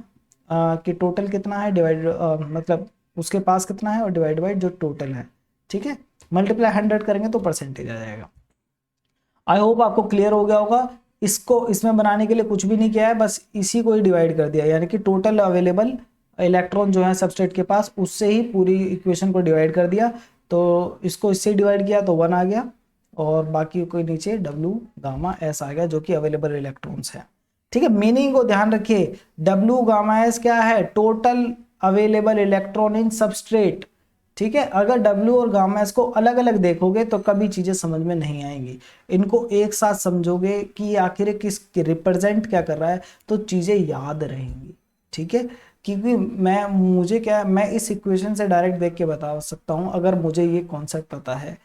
कि टोटल कितना है डिवाइड मतलब उसके पास कितना है और डिवाइड बाई जो टोटल है। ठीक है, मल्टीप्लाई 100 करेंगे तो परसेंटेज आ जाएगा। आई होप आपको क्लियर हो गया होगा। इसको इसमें बनाने के लिए कुछ भी नहीं किया है, बस इसी को ही डिवाइड कर दिया, यानी कि टोटल अवेलेबल इलेक्ट्रॉन जो है सबस्ट्रेट के पास उससे ही पूरी इक्वेशन को डिवाइड कर दिया। तो इसको इससे डिवाइड किया तो 1 आ गया, और बाकी कोई नीचे डब्ल्यू गामा एस आ गया जो कि अवेलेबल इलेक्ट्रॉन्स है। ठीक है, मीनिंग को ध्यान रखिए, डब्ल्यू गामा एस क्या है, total available electron in substrate. ठीक है, अगर W और गामा एस को अलग अलग देखोगे तो कभी चीजें समझ में नहीं आएंगी, इनको एक साथ समझोगे कि आखिर किस रिप्रेजेंट क्या कर रहा है तो चीजें याद रहेंगी। ठीक है, क्योंकि मैं इस इक्वेशन से डायरेक्ट देख के बता सकता हूँ। अगर मुझे ये कॉन्सेप्ट पता है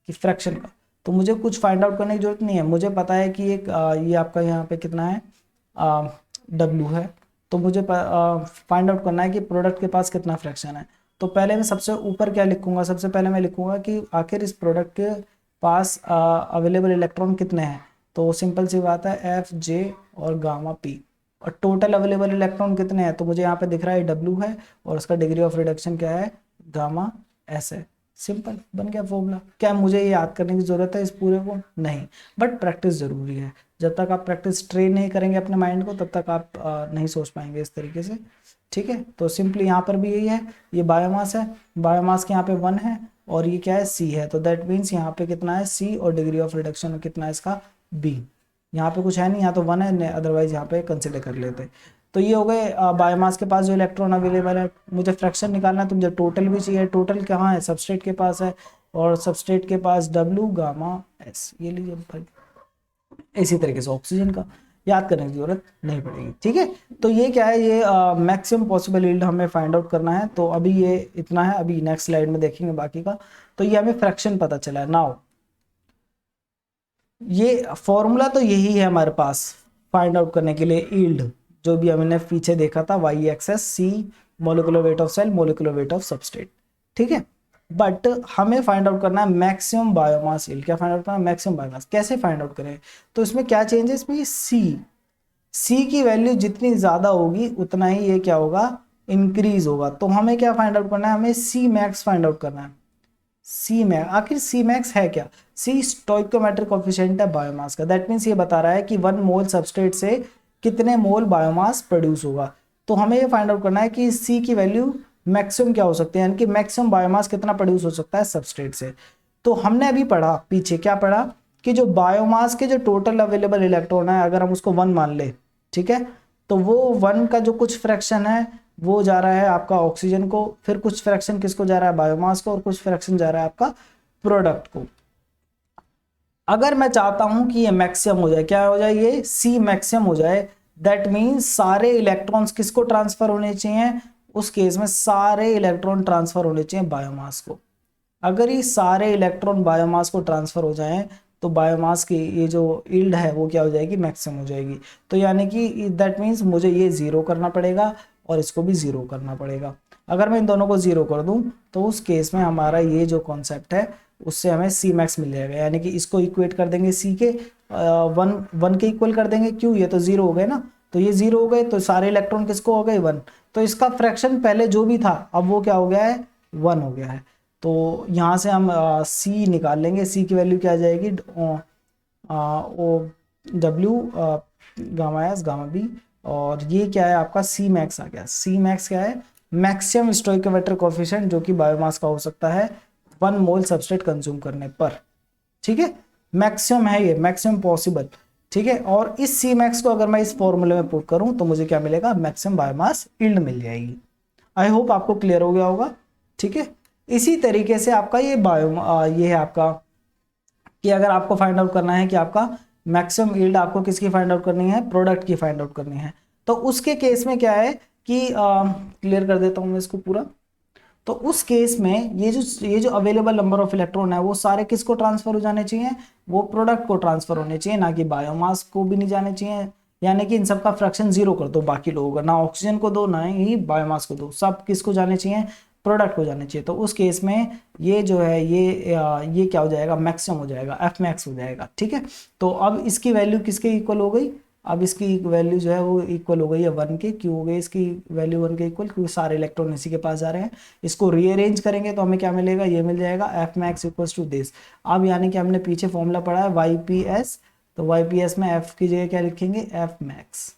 कि फ्रैक्शन का, तो मुझे कुछ फाइंड आउट करने की जरूरत नहीं है। मुझे पता है कि एक ये आपका यहाँ पे कितना है W है, तो मुझे फाइंड आउट करना है कि प्रोडक्ट के पास कितना फ्रैक्शन है। तो पहले मैं सबसे ऊपर क्या लिखूंगा, सबसे पहले मैं लिखूंगा कि आखिर इस प्रोडक्ट के पास अवेलेबल इलेक्ट्रॉन कितने हैं। तो सिंपल सी बात है एफ जे और गामा पी, और टोटल अवेलेबल इलेक्ट्रॉन कितने हैं, तो मुझे यहाँ पे दिख रहा है डब्ल्यू है, और उसका डिग्री ऑफ रिडक्शन क्या है, गामा एस है। सिंपल बन गया फॉर्मूला। क्या मुझे ये याद करने की जरूरत है इस पूरे को, नहीं, बट प्रैक्टिस जरूरी है। जब तक आप प्रैक्टिस ट्रेन नहीं करेंगे अपने माइंड को तब तक आप नहीं सोच पाएंगे इस तरीके से। ठीक है, तो सिंपली यहाँ पर भी यही है, ये बायोमास है, बायोमास के यहाँ पे 1 है, और ये क्या है सी है, तो दैट मीन्स यहाँ पे कितना है सी, और डिग्री ऑफ रिडक्शन कितना है इसका बी। यहाँ पे कुछ है नहीं, यहाँ तो 1 है, अदरवाइज यहाँ पे कंसिडर कर लेते। तो ये हो गए बायोमास के पास जो इलेक्ट्रॉन अवेलेबल है। मुझे फ्रैक्शन निकालना है तो मुझे टोटल भी चाहिए, टोटल कहाँ है, सबस्ट्रेट के पास है, और सबस्ट्रेट के पास डब्ल्यू गामा एस, ये लीजिए भाई। इसी तरीके से ऑक्सीजन का याद करने की जरूरत नहीं पड़ेगी। ठीक है, तो ये क्या है, ये मैक्सिमम पॉसिबल यील्ड हमें फाइंड आउट करना है। तो अभी ये इतना है, अभी नेक्स्ट स्लाइड में देखेंगे बाकी का। तो ये हमें फ्रैक्शन पता चला है। नाउ ये फॉर्मूला तो यही है हमारे पास फाइंड आउट करने के लिए यील्ड, जो भी हमने पीछे देखा था, Y X S C molecular weight of cell, molecular weight of substrate. ठीक है, बट हमें फाइंड आउट करना है मैक्सिमम बायोमास यील्ड। क्या फाइंड आउट करना है, मैक्सिमम बायोमास। कैसे फाइंड आउट करें, तो इसमें क्या चेंज है, इसमें सी की वैल्यू जितनी ज्यादा होगी उतना ही ये क्या होगा, इंक्रीज होगा। तो हमें क्या फाइंड आउट करना है, हमें सी मैक्स फाइंड आउट करना है। सी मैक्स, आखिर सी मैक्स है क्या, सी स्टोइकोमेट्रिक कोफिशिएंट है बायोमास का। दैट मीन्स ये बता रहा है कि 1 मोल सबस्ट्रेट से कितने मोल बायोमास प्रोड्यूस होगा। तो हमें ये फाइंड आउट करना है कि सी की वैल्यू मैक्सिमम क्या हो सकती है, यानी कि मैक्सिमम बायोमास कितना प्रोड्यूस हो सकता है सबस्ट्रेट से। तो हमने अभी पढ़ा पीछे, क्या पढ़ा कि जो बायोमास के जो टोटल अवेलेबल इलेक्ट्रॉन है अगर हम उसको 1 मान ले, ठीक है, तो वो 1 का जो कुछ फ्रैक्शन है वो जा रहा है आपका ऑक्सीजन को, फिर कुछ फ्रैक्शन किसको जा रहा है, बायोमास को, और कुछ फ्रैक्शन जा रहा है आपका प्रोडक्ट को। अगर मैं चाहता हूं कि ये मैक्सिमम हो जाए, क्या हो जाए, ये सी मैक्सिमम हो जाए, दैट मीन्स सारे इलेक्ट्रॉन्स किसको ट्रांसफर होने चाहिए, उस केस में सारे इलेक्ट्रॉन ट्रांसफर होने चाहिए बायोमास को। अगर ये सारे इलेक्ट्रॉन बायोमास को ट्रांसफर हो जाएं तो बायोमास की ये जो यील्ड है वो क्या हो जाएगी, मैक्सिमम हो जाएगी। तो यानी कि दैट मीन्स मुझे ये 0 करना पड़ेगा और इसको भी 0 करना पड़ेगा। अगर मैं इन दोनों को 0 कर दूं तो उस केस में हमारा ये जो कॉन्सेप्ट है उससे हमें सी मैक्स मिल जाएगा, यानी कि इसको इक्वेट कर देंगे सी के 1 के इक्वल कर देंगे, क्यों, ये तो 0 हो गए ना, तो ये 0 हो गए तो सारे इलेक्ट्रॉन किसको हो गए 1, तो इसका फ्रैक्शन पहले जो भी था अब वो क्या हो गया है, 1 हो गया है। तो यहाँ से हम सी निकाल लेंगे, सी की वैल्यू क्या आ जाएगी, O W gamma S gamma B, और ये क्या है आपका सी मैक्स आ गया। सी मैक्स क्या है, मैक्सिमम स्टोइकोमेट्रिक कोफिशिएंट जो कि बायोमास का हो सकता है 1 मोल सबस्ट्रेट कंज्यूम करने पर। ठीक है, मैक्सिमम है ये, मैक्सिमम पॉसिबल। ठीक है, और इस सी मैक्स को अगर मैं इस फॉर्मूले में पुट करूं तो मुझे क्या मिलेगा, मैक्सिमम बायोमास यील्ड मिल जाएगी। आई होप आपको क्लियर हो गया होगा। ठीक है, इसी तरीके से आपका ये ये है आपका कि अगर आपको फाइंड आउट करना है कि आपका मैक्सिमम यील्ड आपको किसकी फाइंड आउट करनी है, प्रोडक्ट की फाइंड आउट करनी है, तो उसके केस में क्या है कि क्लियर कर देता हूं मैं इसको पूरा। तो उस केस में ये जो अवेलेबल नंबर ऑफ इलेक्ट्रॉन है वो सारे किसको ट्रांसफर हो जाने चाहिए, वो प्रोडक्ट को ट्रांसफर होने चाहिए, ना कि बायोमास को भी नहीं जाने चाहिए। यानी कि इन सबका फ्रैक्शन 0 कर दो बाकी लोगों का, ना ऑक्सीजन को दो ना ही बायोमास को दो, सब किसको जाने चाहिए, प्रोडक्ट को जाने चाहिए। तो उस केस में ये जो है ये क्या हो जाएगा, मैक्सिमम हो जाएगा, एफ मैक्स हो जाएगा। ठीक है, तो अब इसकी वैल्यू किसके इक्वल हो गई, अब इसकी वैल्यू जो है वो इक्वल हो गई है 1 के। क्यों हो गई इसकी वैल्यू 1 के इक्वल, क्योंकि सारे इलेक्ट्रॉन इसी के पास जा रहे हैं। इसको रीअरेंज करेंगे तो हमें क्या मिलेगा, ये मिल जाएगा F max equal to this. अब यानी कि हमने पीछे फॉर्मूला पढ़ा है वाई पी एस, तो वाई पी एस में एफ की जगह क्या लिखेंगे, एफ मैक्स,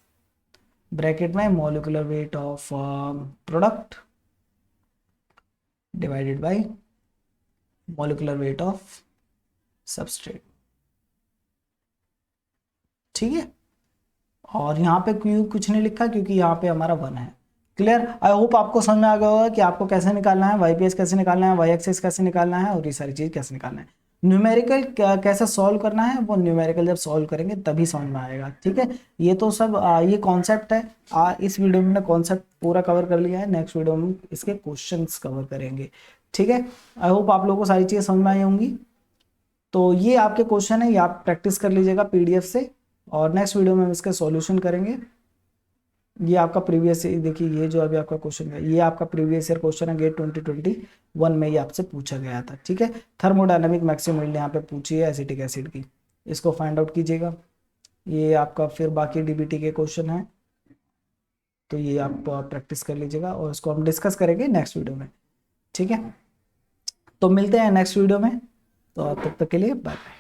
ब्रैकेट में molecular weight of product divided by molecular weight of substrate. ठीक है, और यहाँ पे क्यों कुछ नहीं लिखा, क्योंकि यहाँ पे हमारा 1 है। क्लियर, आई होप आपको समझ में आ गया होगा कि आपको कैसे निकालना है, वाईपीएस कैसे निकालना है, वाई एक्सिस कैसे निकालना है, और ये सारी चीज कैसे निकालना है। न्यूमेरिकल कैसे सॉल्व करना है, वो न्यूमेरिकल जब सॉल्व करेंगे तभी समझ में आएगा। ठीक है, ये तो सब ये कॉन्सेप्ट है। इस वीडियो में कॉन्सेप्ट पूरा कवर कर लिया है, नेक्स्ट वीडियो में इसके क्वेश्चंस कवर करेंगे। ठीक है, आई होप आप लोगों को सारी चीजें समझ में आई होंगी। तो ये आपके क्वेश्चन है, ये आप प्रैक्टिस कर लीजिएगा पीडीएफ से, और नेक्स्ट वीडियो में हम इसका सॉल्यूशन करेंगे। ये आपका प्रीवियस, देखिए ये जो अभी आपका क्वेश्चन है ये आपका प्रीवियस ईयर क्वेश्चन है, गेट 2021 में ये आपसे पूछा गया था। ठीक है, थर्मोडायनामिक मैक्सिमम यील्ड यहाँ पे पूछी है एसिटिक एसिड की, इसको फाइंड आउट कीजिएगा। ये आपका फिर बाकी डीबीटी के क्वेश्चन है, तो ये आप प्रैक्टिस कर लीजिएगा, और इसको हम डिस्कस करेंगे नेक्स्ट वीडियो में। ठीक है, तो मिलते हैं नेक्स्ट वीडियो में, तो तब तक के लिए बाय बाय।